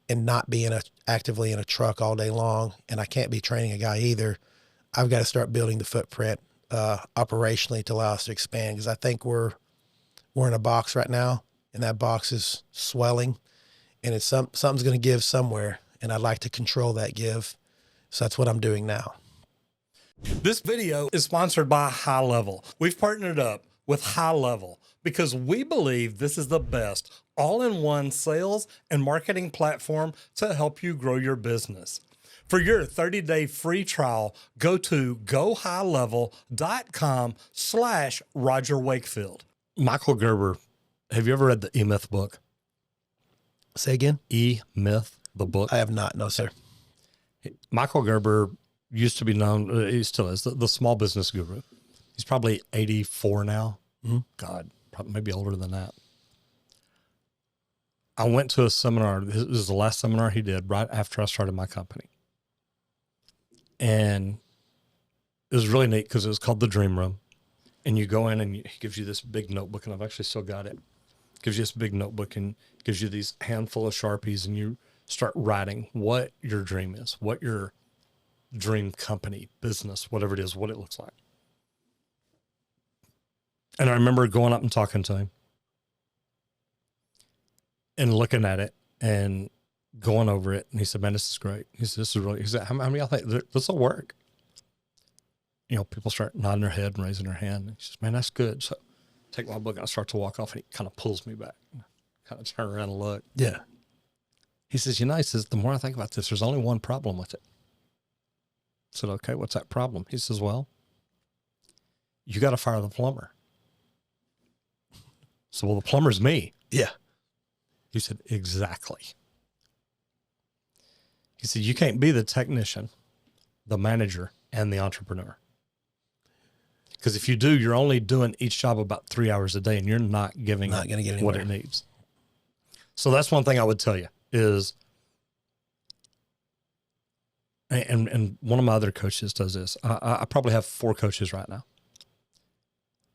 and not be actively in a truck all day long. And I can't be training a guy either. I've got to start building the footprint operationally to allow us to expand, because I think we're in a box right now, and that box is swelling, and it's something's going to give somewhere, and I'd like to control that give. So that's what I'm doing now. This video is sponsored by HighLevel. We've partnered up with HighLevel because we believe this is the best all-in-one sales and marketing platform to help you grow your business. For your 30-day free trial, go to gohighlevel.com/Roger Wakefield. Michael Gerber, have you ever read the E-Myth book? Say again? E-Myth, the book. I have not, no, sir. Michael Gerber used to be known, he still is, the small business guru. He's probably 84 now. Mm-hmm. God, probably maybe older than that. I went to a seminar. This was the last seminar he did right after I started my company. And it was really neat because it was called The Dream Room. And you go in and he gives you this big notebook, and I've actually still got it. Gives you this big notebook and gives you these handful of Sharpies, and you start writing what your dream is, what your dream company, business, whatever it is, what it looks like. And I remember going up and talking to him and looking at it and going over it. And he said, man, this is great. He said, this is really, he said, how many of y'all think this will work? You know, people start nodding their head and raising their hand. And he says, man, that's good. So I take my book and I start to walk off, and he kind of pulls me back. Kind of turn around and look. Yeah. He says, you know, he says, the more I think about this, there's only one problem with it. I said, okay, what's that problem? He says, well, you got to fire the plumber. So, well, the plumber's me. Yeah. He said, exactly. He said, you can't be the technician, the manager, and the entrepreneur. Because if you do, you're only doing each job about 3 hours a day, and you're not giving it what it needs. So that's one thing I would tell you is, and one of my other coaches does this. I probably have 4 coaches right now.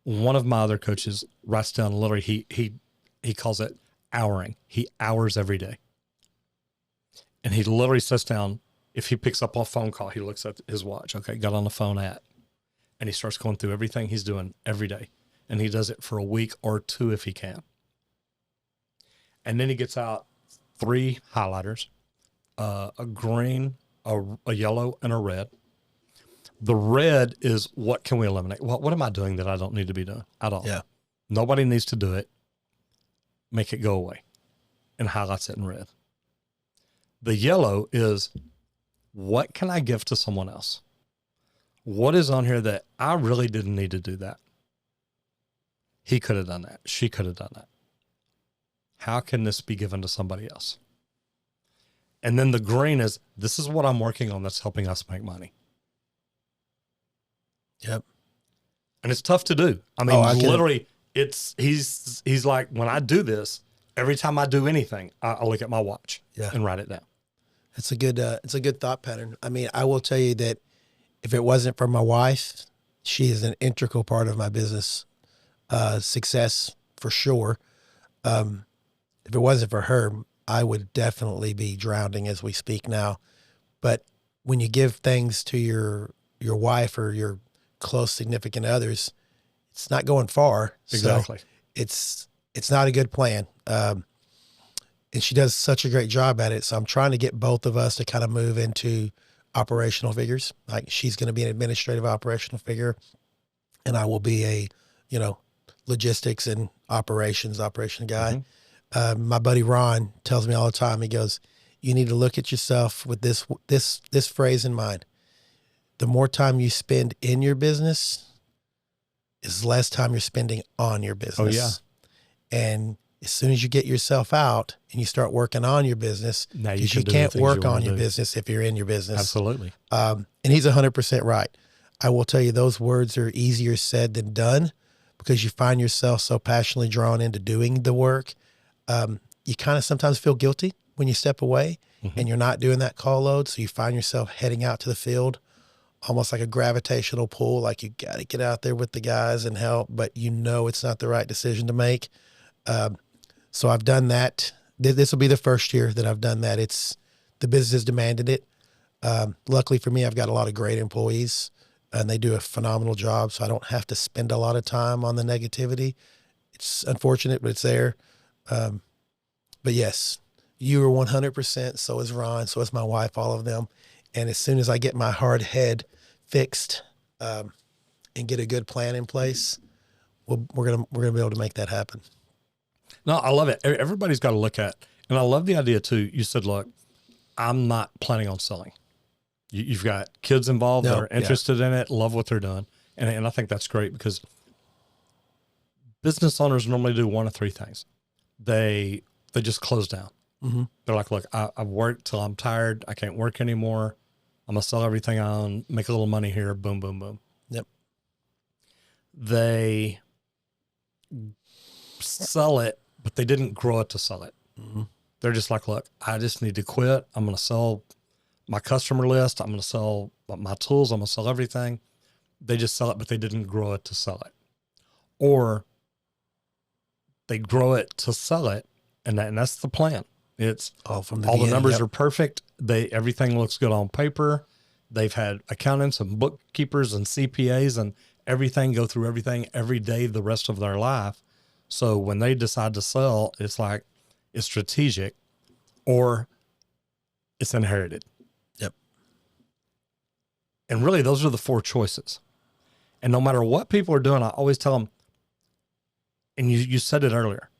One of my other coaches writes down literally, he calls it houring. He hours every day. And he literally sits down. If he picks up a phone call, he looks at his watch. Okay, got on the phone at. And he starts going through everything he's doing every day. And he does it for a week or 2 if he can. And then he gets out 3 highlighters, a green, a yellow, and a red. The red is, what can we eliminate? Well, what am I doing that I don't need to be doing at all? Yeah. Nobody needs to do it. Make it go away. And highlights it in red. The yellow is, what can I give to someone else? What is on here that I really didn't need to do that? He could have done that. She could have done that. How can this be given to somebody else? And then the green is, this is what I'm working on that's helping us make money. Yep. And it's tough to do. I mean, literally, he's like, when I do this, every time I do anything, I look at my watch and write it down. It's a good thought pattern. I mean, I will tell you that if it wasn't for my wife, she is an integral part of my business success for sure. If it wasn't for her, I would definitely be drowning as we speak now. But when you give things to your wife or your close significant others, it's not going far. Exactly. So it's not a good plan. And she does such a great job at it. So I'm trying to get both of us to kind of move into operational figures. Like, she's going to be an administrative operational figure, and I will be a, logistics and operation guy. Mm-hmm. My buddy Ron tells me all the time, he goes, you need to look at yourself with this phrase in mind. The more time you spend in your business is less time you're spending on your business. Oh, yeah. And as soon as you get yourself out and you start working on your business, because you can't work on your business if you're in your business. Absolutely. And he's 100% right. I will tell you, those words are easier said than done, because you find yourself so passionately drawn into doing the work. You kind of sometimes feel guilty when you step away and you're not doing that call load. So you find yourself heading out to the field, almost like a gravitational pull, like you got to get out there with the guys and help, but it's not the right decision to make. So I've done that. This will be the first year that I've done that. The business has demanded it. Luckily for me, I've got a lot of great employees, and they do a phenomenal job. So I don't have to spend a lot of time on the negativity. It's unfortunate, but it's there. But yes, you are 100%. So is Ron. So is my wife, all of them. And as soon as I get my hard head fixed, and get a good plan in place, we're gonna be able to make that happen. No, I love it. Everybody's got to look at, and I love the idea too. You said, look, I'm not planning on selling. You've got kids involved that are interested in it, love what they're doing. And I think that's great, because business owners normally do 1 of 3 things. They just close down. Mm-hmm. They're like, look, I've worked till I'm tired. I can't work anymore. I'm going to sell everything I own, make a little money here. Boom, boom, boom. Yep. They sell it, but they didn't grow it to sell it. Mm-hmm. They're just like, look, I just need to quit. I'm going to sell my customer list. I'm going to sell my tools. I'm going to sell everything. They just sell it, but they didn't grow it to sell it. or they grow it to sell it. And that's the plan. It's all the numbers are perfect. Everything looks good on paper. They've had accountants and bookkeepers and CPAs and everything go through everything every day the rest of their life. So when they decide to sell, it's like it's strategic or it's inherited. Yep. And really, those are the 4 choices. And no matter what people are doing, I always tell them, and you said it earlier,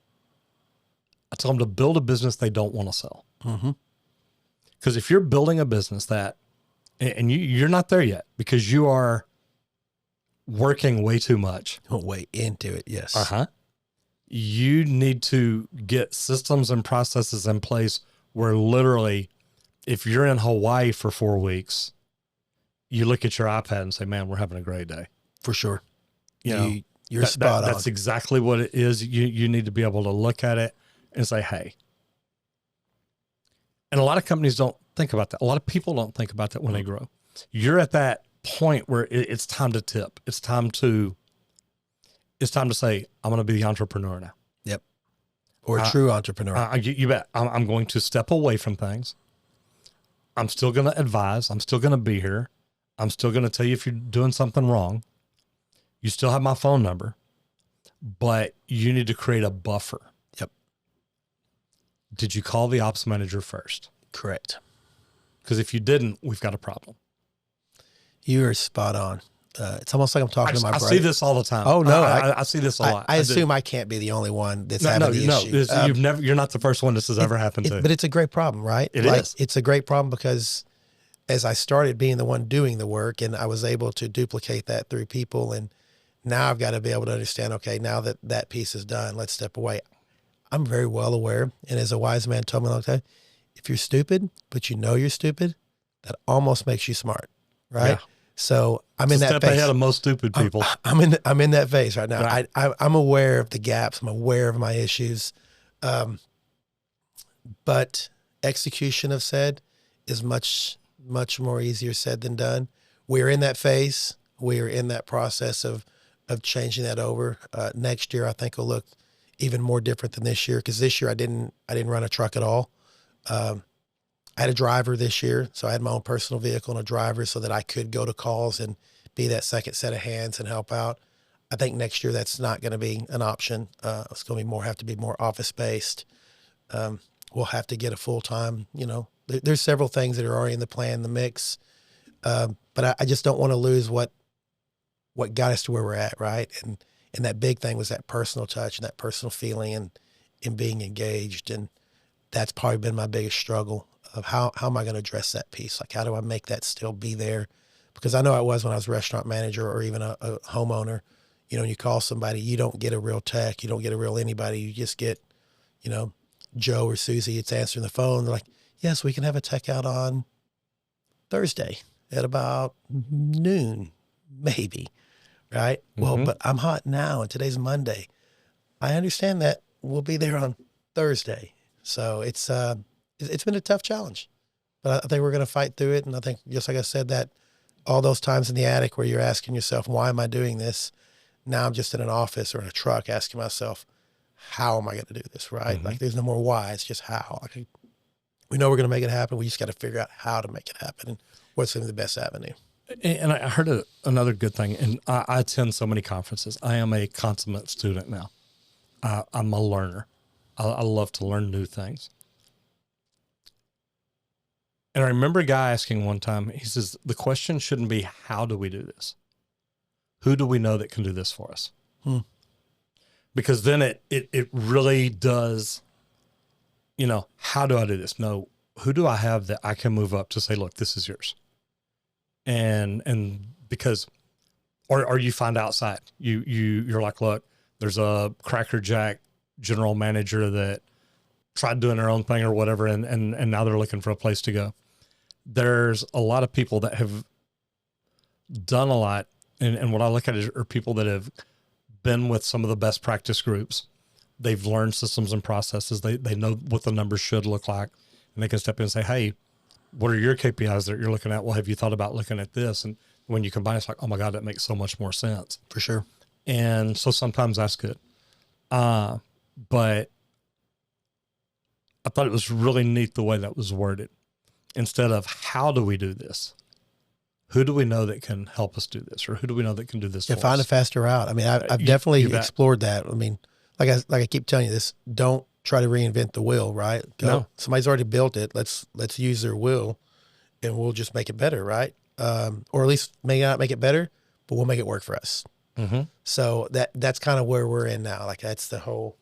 I tell them to build a business they don't want to sell. Because if you're building a business that, and you're not there yet because you are working way too much. Way into it, yes. You need to get systems and processes in place where literally, if you're in Hawaii for 4 weeks, you look at your iPad and say, man, we're having a great day. For sure. You're spot on. That's exactly what it is. You need to be able to look at it and say, hey. And a lot of companies don't think about that. A lot of people don't think about that when they grow. You're at that point where it's time to tip. It's time to say, I'm going to be the entrepreneur now. Yep. Or a true entrepreneur. You bet. I'm going to step away from things. I'm still going to advise. I'm still going to be here. I'm still going to tell you if you're doing something wrong. You still have my phone number, but you need to create a buffer. Yep. Did you call the ops manager first? Correct. Because if you didn't, we've got a problem. You are spot on. It's almost like I'm talking to my brother. I see this all the time. Oh no, I see this a lot. I assume I can't be the only one that's having the issue. You're not the first one this has ever happened to. But it's a great problem, right? It is. It's a great problem because as I started being the one doing the work, and I was able to duplicate that through people, and now I've got to be able to understand. Okay, now that piece is done, let's step away. I'm very well aware, and as a wise man told me a long time, if you're stupid, but you know you're stupid, that almost makes you smart, right? Yeah. So I'm in that step phase. Ahead of most stupid people. I'm in that phase right now. Right. I'm aware of the gaps. I'm aware of my issues, but execution of said is much more easier said than done. We're in that phase. We're in that process of changing that over. Next year, I think will look even more different than this year because this year I didn't run a truck at all. I had a driver this year, so I had my own personal vehicle and a driver so that I could go to calls and be that second set of hands and help out. I think next year that's not going to be an option. It's going to have to be more office-based. We'll have to get a full-time, there's several things that are already in the plan, the mix. But I just don't want to lose what got us to where we're at, right? And that big thing was that personal touch and that personal feeling and being engaged. And that's probably been my biggest struggle of how am I going to address that piece? Like, how do I make that still be there? Because I know it was when I was a restaurant manager or even a homeowner. When you call somebody, you don't get a real tech. You don't get a real anybody. You just get, Joe or Susie. It's answering the phone. They're like, yes, we can have a tech out on Thursday at about noon, maybe. Right? Mm-hmm. Well, but I'm hot now and today's Monday. I understand that. We'll be there on Thursday. So it's been a tough challenge, but I think we're going to fight through it. And I think, just like I said, that all those times in the attic where you're asking yourself, why am I doing this? Now I'm just in an office or in a truck asking myself, how am I going to do this? Right? Mm-hmm. Like there's no more why, it's just how. Like, we know we're going to make it happen. We just got to figure out how to make it happen and what's going to be the best avenue. And I heard another good thing, and I attend so many conferences. I am a consummate student now. I'm a learner. I love to learn new things. And I remember a guy asking one time, he says, the question shouldn't be, how do we do this? Who do we know that can do this for us? Because then it really does, how do I do this? No, who do I have that I can move up to say, look, this is yours. And because, or you find outside, you're like, look, there's a Cracker Jack general manager that tried doing their own thing or whatever. And now they're looking for a place to go. There's a lot of people that have done a lot. And what I look at are people that have been with some of the best practice groups. They've learned systems and processes. They know what the numbers should look like, and they can step in and say, hey, what are your KPIs that you're looking at? Well, have you thought about looking at this? And when you combine, it's like, oh my God, that makes so much more sense. For sure. And so sometimes that's good. But I thought it was really neat the way that was worded. Instead of how do we do this? Who do we know that can help us do this? Or who do we know that can do this for find us? a faster route. I mean, I've definitely explored that. I mean, like I keep telling you this, don't try to reinvent the wheel, right? No. Somebody's already built it. Let's use their wheel and we'll just make it better, right? Or at least may not make it better, but we'll make it work for us. Mm-hmm. So that's kind of where we're in now. Like that's the whole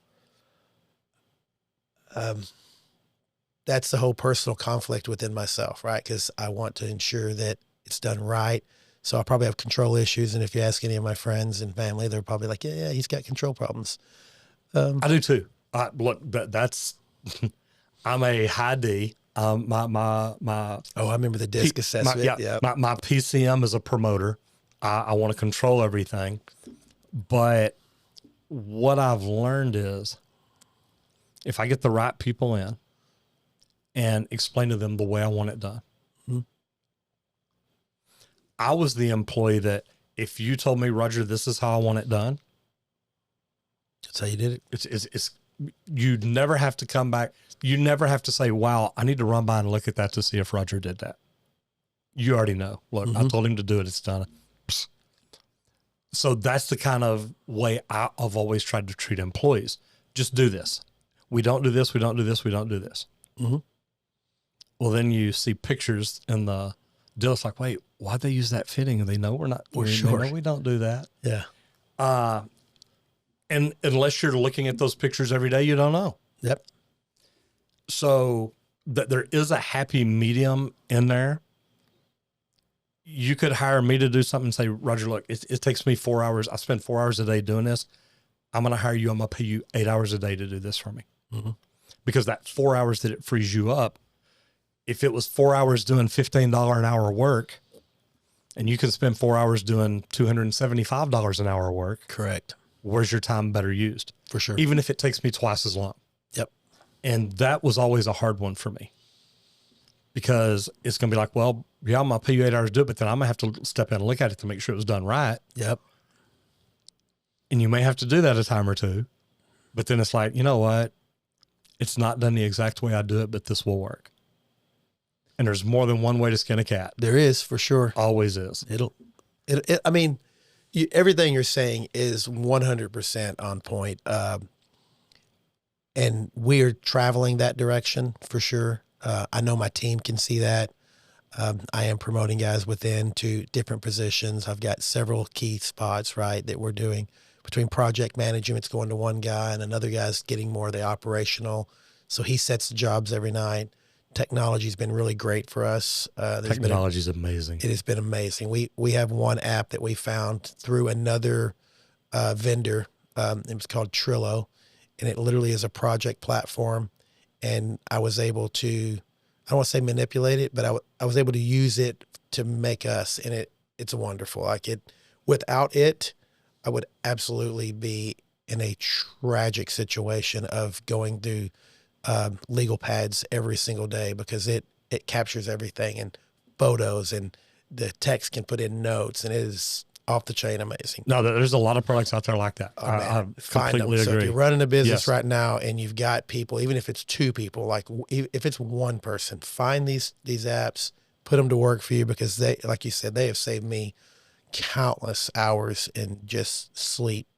personal conflict within myself, right? Because I want to ensure that it's done right. So I'll probably have control issues. And if you ask any of my friends and family, they're probably like, yeah, he's got control problems. I do too. Look, that's, I'm a high D. I remember the disc assessment. My PCM is a promoter. I want to control everything. But what I've learned is if I get the right people in and explain to them the way I want it done. Mm-hmm. I was the employee that if you told me, Roger, this is how I want it done. That's how you did it. It's you never have to come back. You never have to say, wow, I need to run by and look at that to see if Roger did that. You already know. Look, I told him to do it. It's done. So that's the kind of way I've always tried to treat employees. Just do this. We don't do this. We don't do this. We don't do this. Mm-hmm. Well, then you see pictures in the deal. It's like, wait, why'd they use that fitting? And they know we're not. We're sure. We don't do that. Yeah. And unless you're looking at those pictures every day, you don't know. Yep. So that there is a happy medium in there. You could hire me to do something and say, Roger, look, it takes me 4 hours. I spend 4 hours a day doing this. I'm going to hire you. I'm going to pay you 8 hours a day to do this for me. Mm-hmm. Because that 4 hours that it frees you up, if it was 4 hours doing $15 an hour work and you can spend 4 hours doing $275 an hour work. Correct. Where's your time better used? For sure. Even if it takes me twice as long. Yep. And that was always a hard one for me because it's going to be like, well, yeah, I'm going to pay you 8 hours to do it, but then I'm going to have to step in and look at it to make sure it was done right. Yep. And you may have to do that a time or two, but then it's like, you know what? It's not done the exact way I do it, but this will work. And there's more than one way to skin a cat. There is, for sure. Always is. I mean, everything you're saying is 100% on point. And we're traveling that direction for sure. I know my team can see that. I am promoting guys within to different positions. I've got several key spots, right, that we're doing between project management's going to one guy and another guy's getting more of the operational. So he sets the jobs every night. Technology's been really great for us. Technology's amazing. It has been amazing. We have one app that we found through another vendor. It was called Trello, and it literally is a project platform. And I was able to, I don't want to say manipulate it, but I was able to use it to make us, and it's wonderful. Without it, I would absolutely be in a tragic situation of going through legal pads every single day because it captures everything and photos, and the text can put in notes, and it is off the chain amazing. No, there's a lot of products out there like that. I completely agree. So if you're running a business right now and you've got people, even if it's two people, like if it's one person, find these apps, put them to work for you because they, like you said, they have saved me countless hours in just sleep.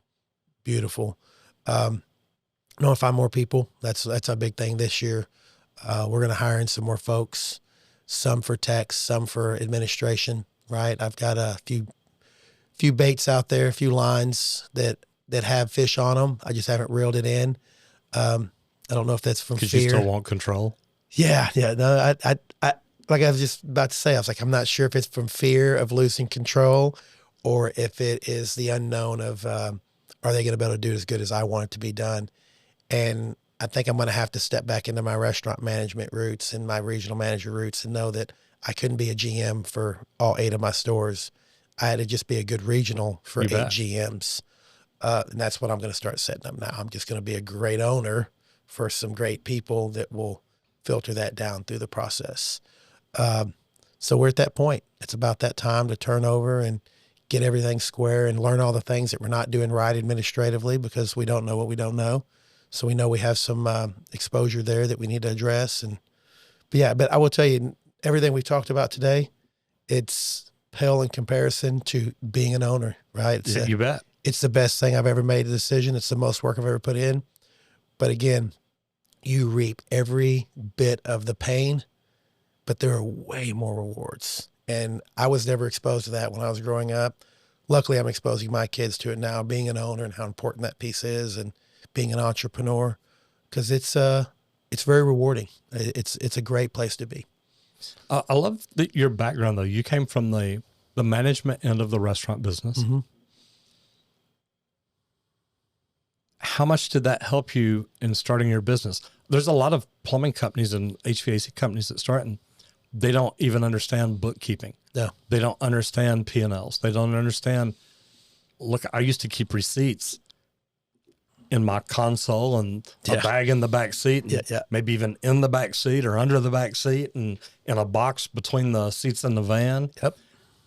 Beautiful. No, find more people. That's a big thing this year. We're going to hire in some more folks, some for tech, some for administration, right? I've got a few baits out there, a few lines that have fish on them. I just haven't reeled it in. I don't know if that's from fear. Because you still want control. Yeah. No, I like I was just about to say, I was like, I'm not sure if it's from fear of losing control or if it is the unknown of, are they going to be able to do it as good as I want it to be done? And I think I'm going to have to step back into my restaurant management roots and my regional manager roots and know that I couldn't be a GM for all 8 of my stores. I had to just be a good regional for 8 GMs. And that's what I'm going to start setting up now. I'm just going to be a great owner for some great people that will filter that down through the process. So we're at that point. It's about that time to turn over and get everything square and learn all the things that we're not doing right administratively because we don't know what we don't know. So we know we have some exposure there that we need to address. But I will tell you, everything we've talked about today, it's pale in comparison to being an owner, right? You bet. It's the best thing I've ever made a decision. It's the most work I've ever put in. But again, you reap every bit of the pain, but there are way more rewards. And I was never exposed to that when I was growing up. Luckily, I'm exposing my kids to it now, being an owner and how important that piece is, and being an entrepreneur, because it's very rewarding. It's a great place to be. I love your background, though. You came from the management end of the restaurant business. Mm-hmm. How much did that help you in starting your business? There's a lot of plumbing companies and HVAC companies that start, and they don't even understand bookkeeping. No. They don't understand P&Ls. They don't understand. Look, I used to keep receipts in my console and a bag in the back seat, and maybe even in the back seat or under the back seat, and in a box between the seats in the van. Yep.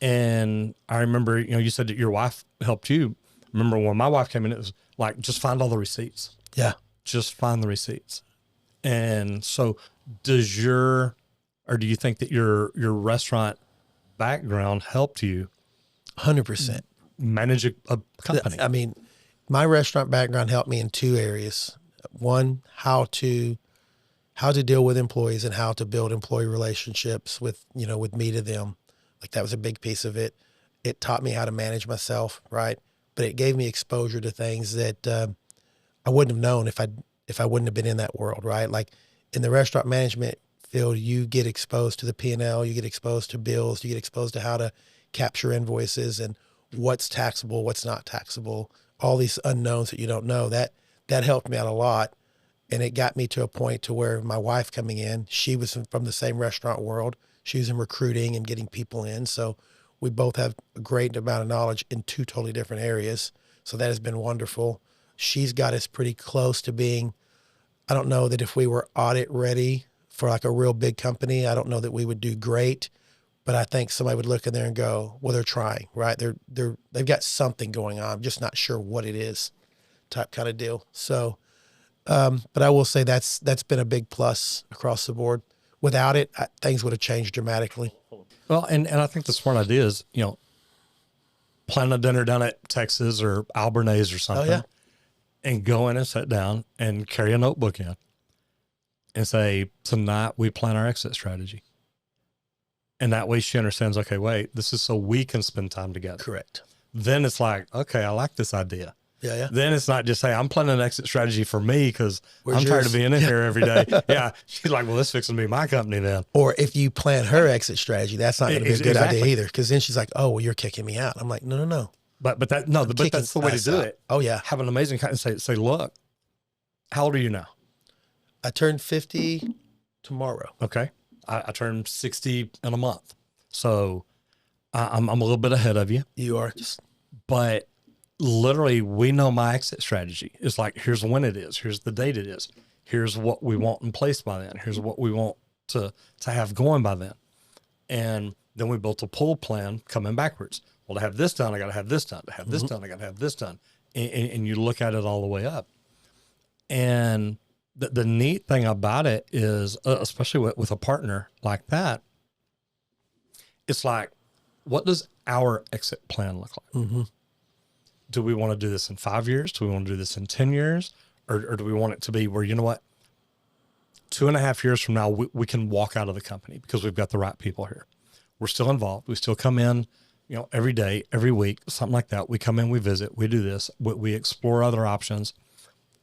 And I remember, you said that your wife helped you. Remember when my wife came in, it was like, just find all the receipts. Yeah. Just find the receipts. And so do you think that your restaurant background helped you 100% manage a company? I mean, my restaurant background helped me in two areas. One, how to deal with employees and how to build employee relationships with me to them. Like, that was a big piece of it. It taught me how to manage myself, right? But it gave me exposure to things that I wouldn't have known if I wouldn't have been in that world, right? Like, in the restaurant management field, you get exposed to the P&L, you get exposed to bills, you get exposed to how to capture invoices and what's taxable, what's not taxable, all these unknowns that you don't know. That helped me out a lot. And it got me to a point to where my wife coming in, she was from the same restaurant world. She was in recruiting and getting people in. So we both have a great amount of knowledge in two totally different areas. So that has been wonderful. She's got us pretty close to being, I don't know that if we were audit ready for like a real big company, I don't know that we would do great, but I think somebody would look in there and go, well, they're trying, right? They've got something going on. I'm just not sure what it is, type kind of deal. So, but I will say that's been a big plus across the board. Without it, things would have changed dramatically. Well, and I think the smart idea is, plan a dinner down at Texas or Albernaze or something, and go in and sit down and carry a notebook in and say, tonight we plan our exit strategy. And that way she understands, okay, wait, this is so we can spend time together. Correct. Then it's like, okay, I like this idea. Yeah. Then it's not just, hey, I'm planning an exit strategy for me because I'm tired yours? of being in here every day. Yeah. She's like, well, this fixing to be my company then. Or if you plan her exit strategy, that's not going to be a good Exactly. idea either. Because then she's like, oh, well, you're kicking me out. I'm like, no. But that's the way to do it. Oh yeah. Have an amazing kind and say, look, how old are you now? I turned 50 tomorrow. Okay. I turned 60 in a month. So I'm a little bit ahead of you. You are. But literally, we know my exit strategy. It's like, here's when it is. Here's the date it is. Here's what we want in place by then. Here's what we want to have going by then. And then we built a pull plan coming backwards. Well, to have this done, I got to have this done. To have this done, I got to have this done. And you look at it all the way up. And the neat thing about it is, especially with a partner like that, it's like, what does our exit plan look like? Mm-hmm. Do we want to do this in 5 years? Do we want to do this in 10 years? Or do we want it to be where, 2.5 years from now, we can walk out of the company because we've got the right people here. We're still involved. We still come in, every day, every week, something like that. We come in, we visit, we do this, we explore other options.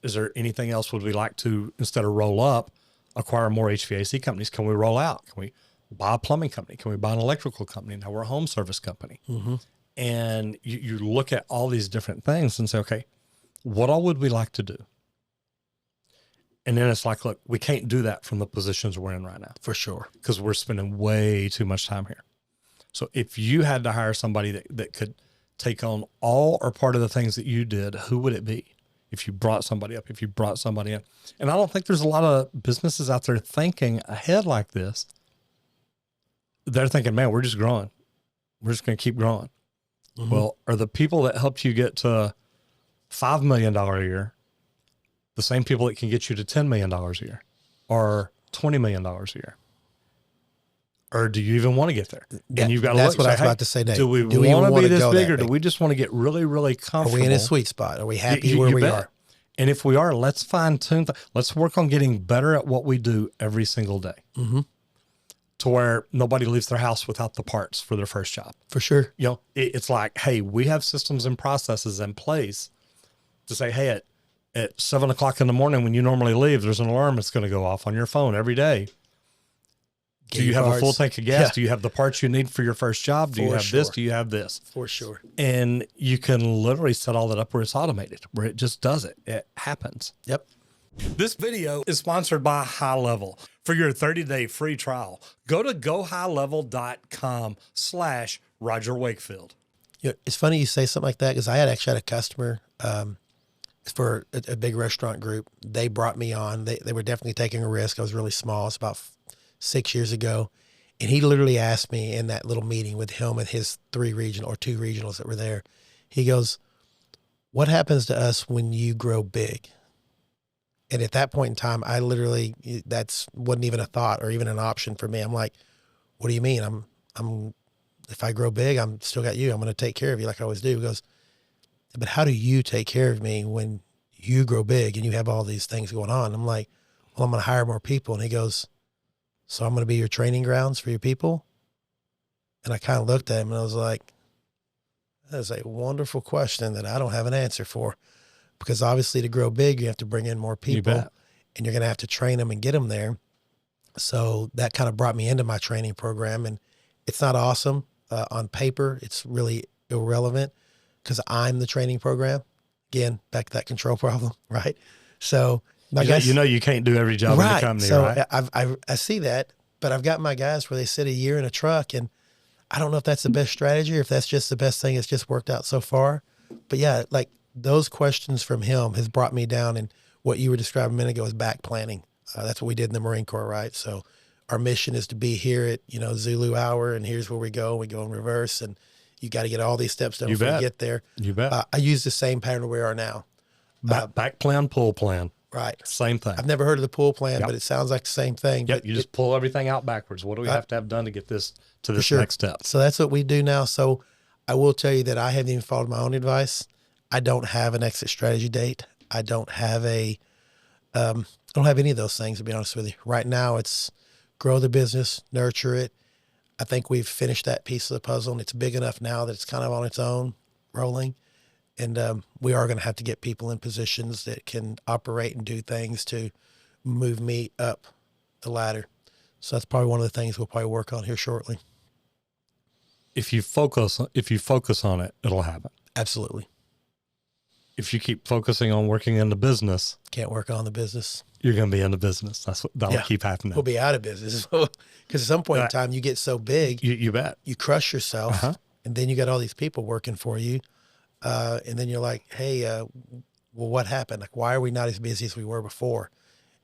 Is there anything else would we like to, instead of roll up, acquire more HVAC companies? Can we roll out? Can we buy a plumbing company? Can we buy an electrical company? Now we're a home service company. Mm-hmm. And you look at all these different things and say, okay, what all would we like to do? And then it's like, look, we can't do that from the positions we're in right now. For sure. Because we're spending way too much time here. So if you had to hire somebody that could take on all or part of the things that you did, who would it be? If you brought somebody up, if you brought somebody in. And I don't think there's a lot of businesses out there thinking ahead like this. They're thinking, man, we're just growing. We're just going to keep growing. Well, are the people that helped you get to $5 million a year the same people that can get you to $10 million a year or $20 million a year? Or do you even want to get there? And you've got to That's look. what I was Say, about to say, Dave. Do we want to be this big, or do we just want to get really, really comfortable? Are we in a sweet spot? Are we happy where we are? And if we are, let's fine tune. Let's work on getting better at what we do every single day, to where nobody leaves their house without the parts for their first job. For sure. You know, it's like, hey, we have systems and processes in place to say, hey, at 7 o'clock in the morning when you normally leave, there's an alarm that's going to go off on your phone every day. Do you have a full tank of gas? Yeah. Do you have the parts you need for your first job? Do you have this? Do you have this? For sure. And you can literally set all that up where it's automated, where it just does it. It happens. Yep. This video is sponsored by HighLevel. For your 30-day free trial, go to gohighlevel.com/Roger Wakefield. You know, it's funny you say something like that, because I actually had a customer for a big restaurant group. They brought me on. They were definitely taking a risk. I was really small. It's about 6 years ago. And he literally asked me in that little meeting with him and his 2 regionals that were there. He goes, what happens to us when you grow big? And at that point in time, I literally, wasn't even a thought or even an option for me. I'm like, what do you mean? If I grow big, I'm still got you. I'm going to take care of you like I always do. He goes, but how do you take care of me when you grow big and you have all these things going on? I'm like, well, I'm going to hire more people. And he goes, so I'm going to be your training grounds for your people? And I kind of looked at him and I was like, that is a wonderful question that I don't have an answer for, because obviously to grow big, you have to bring in more people and you're going to have to train them and get them there. So that kind of brought me into my training program, and it's not awesome on paper. It's really irrelevant because I'm the training program. Again, back to that control problem, right? So you can't do every job in the company, so right? I see that, but I've got my guys where they sit a year in a truck, and I don't know if that's the best strategy or if that's just the best thing. It's just worked out so far. But yeah, like those questions from him has brought me down, and what you were describing a minute ago is back planning. That's what we did in the Marine Corps, right? So our mission is to be here at, Zulu hour, and here's where we go. We go in reverse, and you got to get all these steps done before you get there. You bet. I use the same pattern we are now. Back plan, pull plan. Right. Same thing. I've never heard of the pull plan, but it sounds like the same thing. Yep. You just pull everything out backwards. What do we have to have done to get this to this next step? So that's what we do now. So I will tell you that I haven't even followed my own advice. I don't have an exit strategy date. I don't have I don't have any of those things, to be honest with you. Right now it's grow the business, nurture it. I think we've finished that piece of the puzzle, and it's big enough now that it's kind of on its own, rolling. And we are going to have to get people in positions that can operate and do things to move me up the ladder. So that's probably one of the things we'll probably work on here shortly. If you focus on it, it'll happen. Absolutely. If you keep focusing on working in the business, can't work on the business, you're going to be in the business. That'll keep happening. We'll be out of business because at some point in time you get so big, you bet, you crush yourself, and then you got all these people working for you. And then you're like, hey, well, what happened? Like, why are we not as busy as we were before?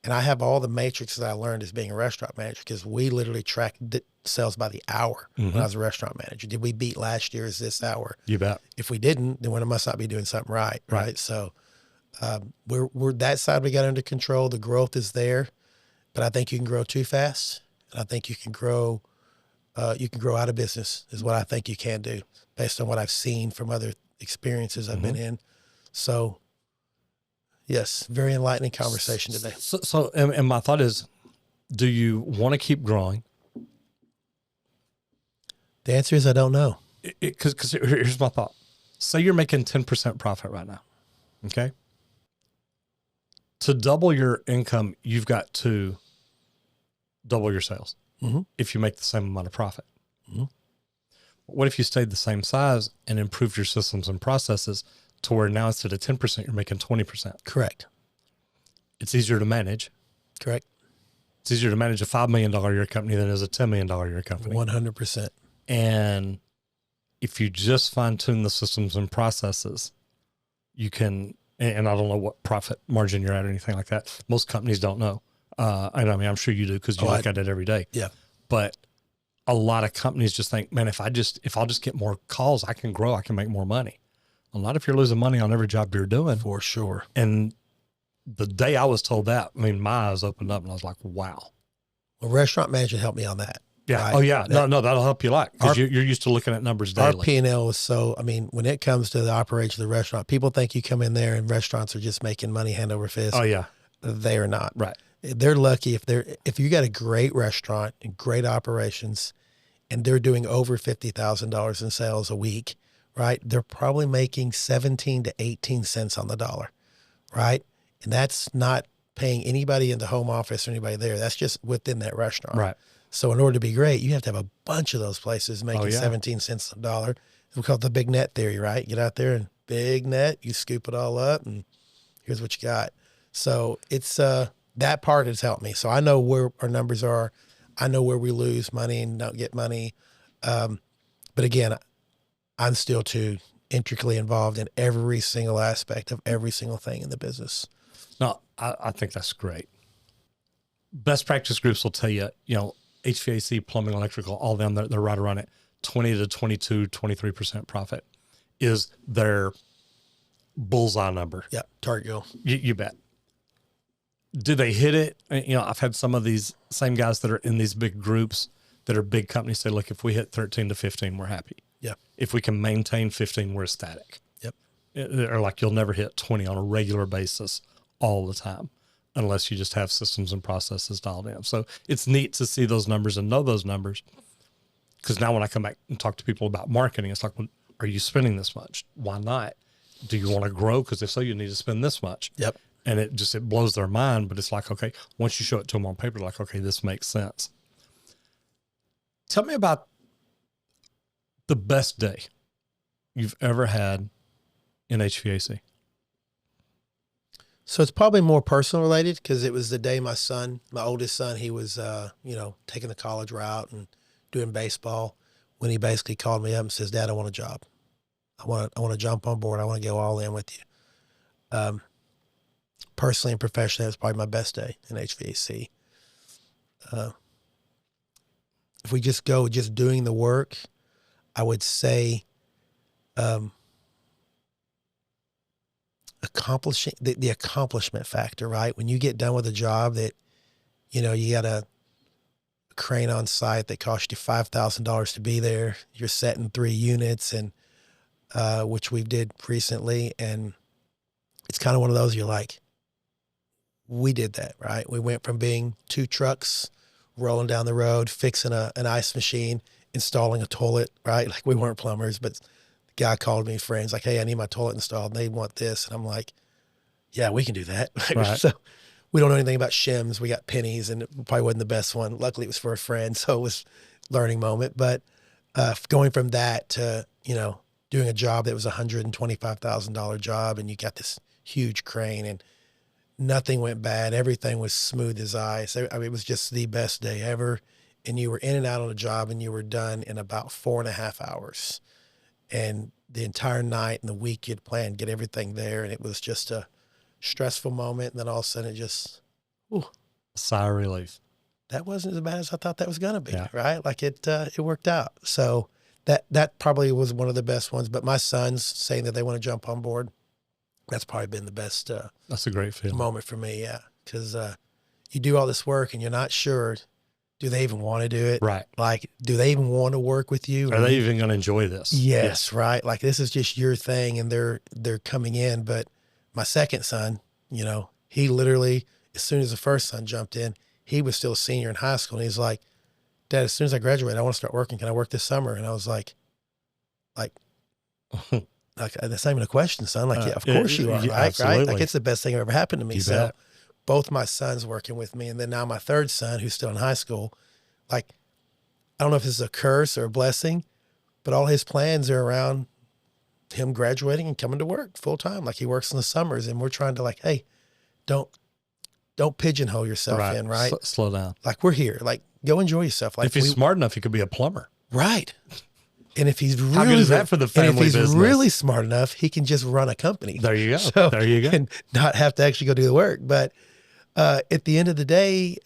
And I have all the matrix that I learned as being a restaurant manager, because we literally track sales by the hour when I was a restaurant manager. Did we beat last year's this hour? You bet. If we didn't, then we must not be doing something right. Right. So we're that side we got under control. The growth is there, but I think you can grow too fast. And I think you can grow out of business is what I think you can do based on what I've seen from other experiences I've been in. So yes, very enlightening conversation today. So my thought is, do you want to keep growing? The answer is I don't know. Because here's my thought. Say you're making 10% profit right now. Okay. To double your income, you've got to double your sales if you make the same amount of profit. What if you stayed the same size and improved your systems and processes to where now instead of 10%, you're making 20%? Correct. It's easier to manage. Correct. It's easier to manage a $5 million a year company than it is a $10 million a year company. 100%. And if you just fine tune the systems and processes, you can, and I don't know what profit margin you're at or anything like that. Most companies don't know. And I mean, I'm sure you do because you look at it every day. Yeah. But a lot of companies just think, man, if I'll just get more calls, I can grow, I can make more money. Well, not if you're losing money on every job you're doing. For sure. And the day I was told that, I mean, my eyes opened up and I was like, wow. Well, restaurant manager helped me on that. Yeah. Right? Oh yeah. No, that'll help you a lot because you're used to looking at numbers daily. Our P&L is so, I mean, when it comes to the operation of the restaurant, people think you come in there and restaurants are just making money hand over fist. Oh yeah. They are not. Right. They're lucky if you got a great restaurant and great operations and they're doing over $50,000 in sales a week, right? They're probably making 17 to 18 cents on the dollar, right? And that's not paying anybody in the home office or anybody there. That's just within that restaurant. Right. So in order to be great, you have to have a bunch of those places making 17 cents a dollar. We call it the big net theory, right? Get out there and big net, you scoop it all up and here's what you got. So it's, that part has helped me. So I know where our numbers are. I know where we lose money and don't get money. But again, I'm still too intricately involved in every single aspect of every single thing in the business. No, I think that's great. Best practice groups will tell you, HVAC, plumbing, electrical, all them, they're right around it. 20 to 22, 23% profit is their bullseye number. Yeah, target goal. You bet. Do they hit it? I've had some of these same guys that are in these big groups that are big companies say, look, if we hit 13 to 15, we're happy. Yeah. If we can maintain 15, we're ecstatic. Yep. Or like you'll never hit 20 on a regular basis all the time unless you just have systems and processes dialed in. So it's neat to see those numbers and know those numbers. Because now when I come back and talk to people about marketing, it's like, well, are you spending this much? Why not? Do you want to grow? Because if so, you need to spend this much. Yep. And it blows their mind, but it's like, okay, once you show it to them on paper, like, okay, this makes sense. Tell me about the best day you've ever had in HVAC. So it's probably more personal related because it was the day my oldest son, he was, taking the college route and doing baseball when he basically called me up and says, Dad, I want a job. I want to jump on board. I want to go all in with you. Personally and professionally, it was probably my best day in HVAC. If we just go doing the work, I would say accomplishing the accomplishment factor, right? When you get done with a job that, you got a crane on site that cost you $5,000 to be there, you're setting 3 units and which we did recently. And it's kind of one of those, you're like, we did that, right? We went from being 2 trucks rolling down the road, fixing an ice machine, installing a toilet, right? Like we weren't plumbers, but the guy called me, friends, like, hey, I need my toilet installed. And they want this. And I'm like, yeah, we can do that. Right. So we don't know anything about shims. We got pennies and it probably wasn't the best one. Luckily it was for a friend. So it was a learning moment, but going from that to, doing a job that was $125,000 job and you got this huge crane and nothing went bad. Everything was smooth as ice. I mean, it was just the best day ever. And you were in and out on a job and you were done in about 4.5 hours. And the entire night and the week you'd planned, get everything there. And it was just a stressful moment. And then all of a sudden it just, sigh of relief. That wasn't as bad as I thought that was going to be, Yeah. right? Like it worked out. So that probably was one of the best ones. But my sons saying that they want to jump on board, that's probably been the best That's a great feeling. moment for me. Yeah. Because you do all this work and you're not sure, do they even want to do it? Right. Like, do they even want to work with you? Are they even going to enjoy this? Yes, right. Like this is just your thing and they're coming in. But my second son, he literally, as soon as the first son jumped in, he was still a senior in high school. And he's like, Dad, as soon as I graduate, I want to start working. Can I work this summer? And I was like, that's not even a question, son. Like, yeah, of course you are, right? Absolutely. Right? Like it's the best thing that ever happened to me. You So bet. both my sons working with me. And then now my third son, who's still in high school, like, I don't know if this is a curse or a blessing, but all his plans are around him graduating and coming to work full time. Like he works in the summers and we're trying to like, hey, don't pigeonhole yourself in, right? Slow down. Like we're here, like go enjoy yourself. Like If he's smart enough, he could be a plumber. right. And if he's really, How good is that for the family and if he's business? really smart enough, he can just run a company. There you go. So, There you go. And not have to actually go do the work. But at the end of the day,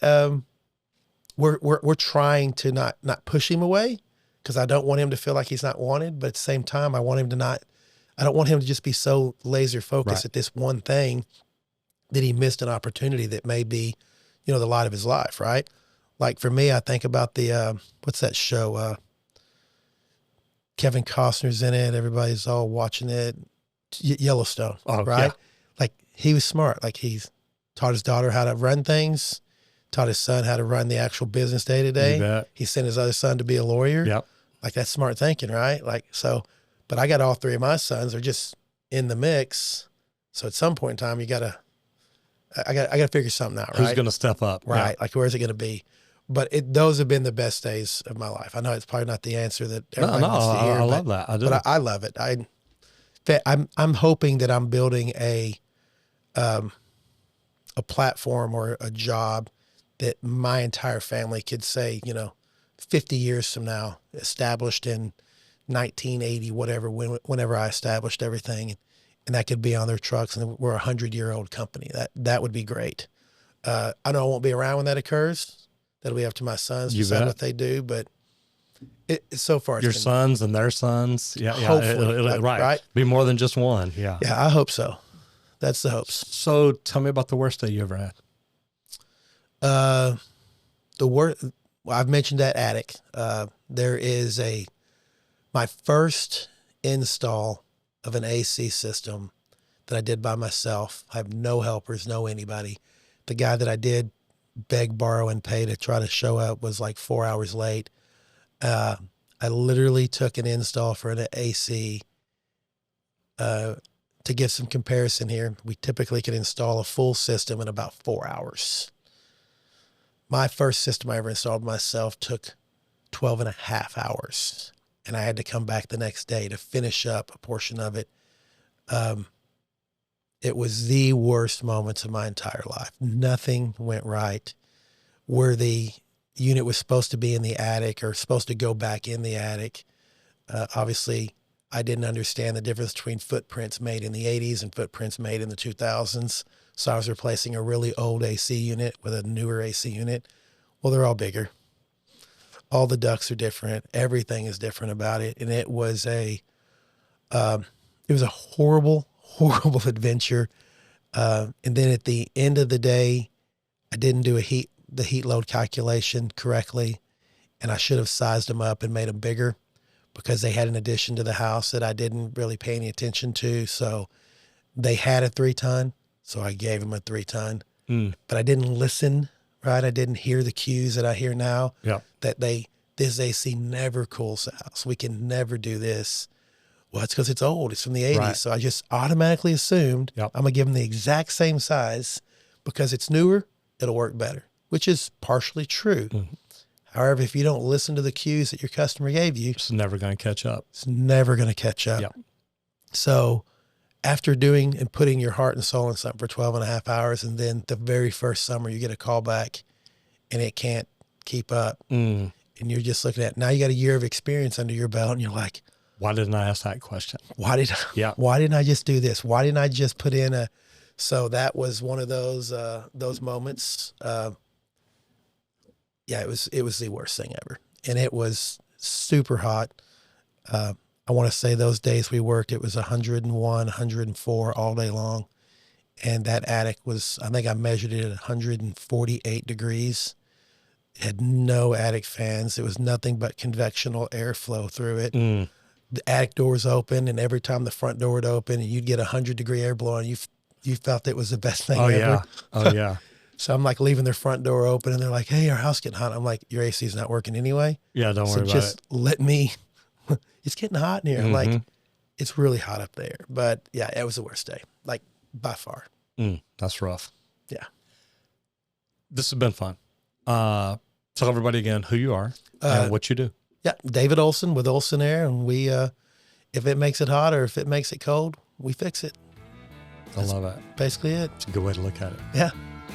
we're trying to not push him away, because I don't want him to feel like he's not wanted. But at the same time, I don't want him to just be so laser focused at this one thing that he missed an opportunity that may be, the light of his life. Right. Like for me, I think about the, what's that show? Kevin Costner's in it. Everybody's all watching it. Yellowstone. Oh, right. yeah. Like he was smart. Like he's taught his daughter how to run things, taught his son how to run the actual business day to day. He sent his other son to be a lawyer. Yep. Like that's smart thinking, right? Like, so, but I got all three of my sons are just in the mix. So at some point in time, I gotta figure something out, right? Who's going to step up? Right. Yeah. Like, where's it going to be? But those have been the best days of my life. I know it's probably not the answer that everybody wants to hear. I love that. I do. But I love it. I'm hoping that I'm building a platform or a job that my entire family could say, 50 years from now, established in 1980, whatever, whenever I established everything, and that could be on their trucks, and we're a 100-year-old company. That would be great. I know I won't be around when that occurs. That'll be up to my sons to decide what they do, but so far it's your sons and their sons. Yeah. Hopefully, right. Be more than just one. Yeah. Yeah, I hope so. That's the hopes. So tell me about the worst day you ever had. The worst, well, I've mentioned that attic. There is my first install of an AC system that I did by myself. I have no helpers, no anybody. The guy that I did beg, borrow, and pay to try to show up was like 4 hours late. I literally took an install for an AC. To give some comparison here, we typically can install a full system in about 4 hours. My first system I ever installed myself took 12 and a half hours, and I had to come back the next day to finish up a portion of it. It was the worst moments of my entire life. Nothing went right. Where the unit was supposed to be in the attic or supposed to go back in the attic, obviously I didn't understand the difference between footprints made in the 80s and footprints made in the 2000s. So I was replacing a really old AC unit with a newer AC unit. Well, they're all bigger. All the ducts are different. Everything is different about it. And it was a horrible, horrible adventure. And then at the end of the day, I didn't do the heat load calculation correctly. And I should have sized them up and made them bigger, because they had an addition to the house that I didn't really pay any attention to. So they had a 3-ton, so I gave them a 3-ton. But I didn't listen, right? I didn't hear the cues that I hear now. Yeah. That this AC never cools the house. We can never do this. Well, it's because it's old. It's from the 80s. Right. So I just automatically assumed I'm going to give them the exact same size because it's newer, it'll work better, which is partially true. Mm-hmm. However, if you don't listen to the cues that your customer gave you, it's never going to catch up. It's never going to catch up. Yeah. So after doing and putting your heart and soul in something for 12 and a half hours, and then the very first summer you get a call back and it can't keep up. And you're just looking at, now you got a year of experience under your belt, and you're like, why didn't I ask that question? Why didn't I just do this? Why didn't I just put in so that was one of those moments. It was the worst thing ever. And it was super hot. I want to say those days we worked, it was 101, 104 all day long. And that attic was, I think I measured it at 148 degrees. It had no attic fans. It was nothing but convectional airflow through it. The attic doors open, and every time the front door would open and you'd get 100-degree air blowing, you felt it was the best thing ever. Yeah. Oh, yeah. So I'm like leaving their front door open, and they're like, hey, our house getting hot. I'm like, your AC is not working anyway. Yeah, don't worry about it. So just let me, it's getting hot in here. I'm like, it's really hot up there. But yeah, it was the worst day, like by far. That's rough. Yeah. This has been fun. Tell everybody again who you are and what you do. Yeah, David Olsen with Olsen Air, and we, if it makes it hot or if it makes it cold, we fix it. I love it. Basically it. It's a good way to look at it. Yeah.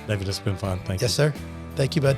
David, it's been fun. Thank you. Yes, sir. Thank you, bud.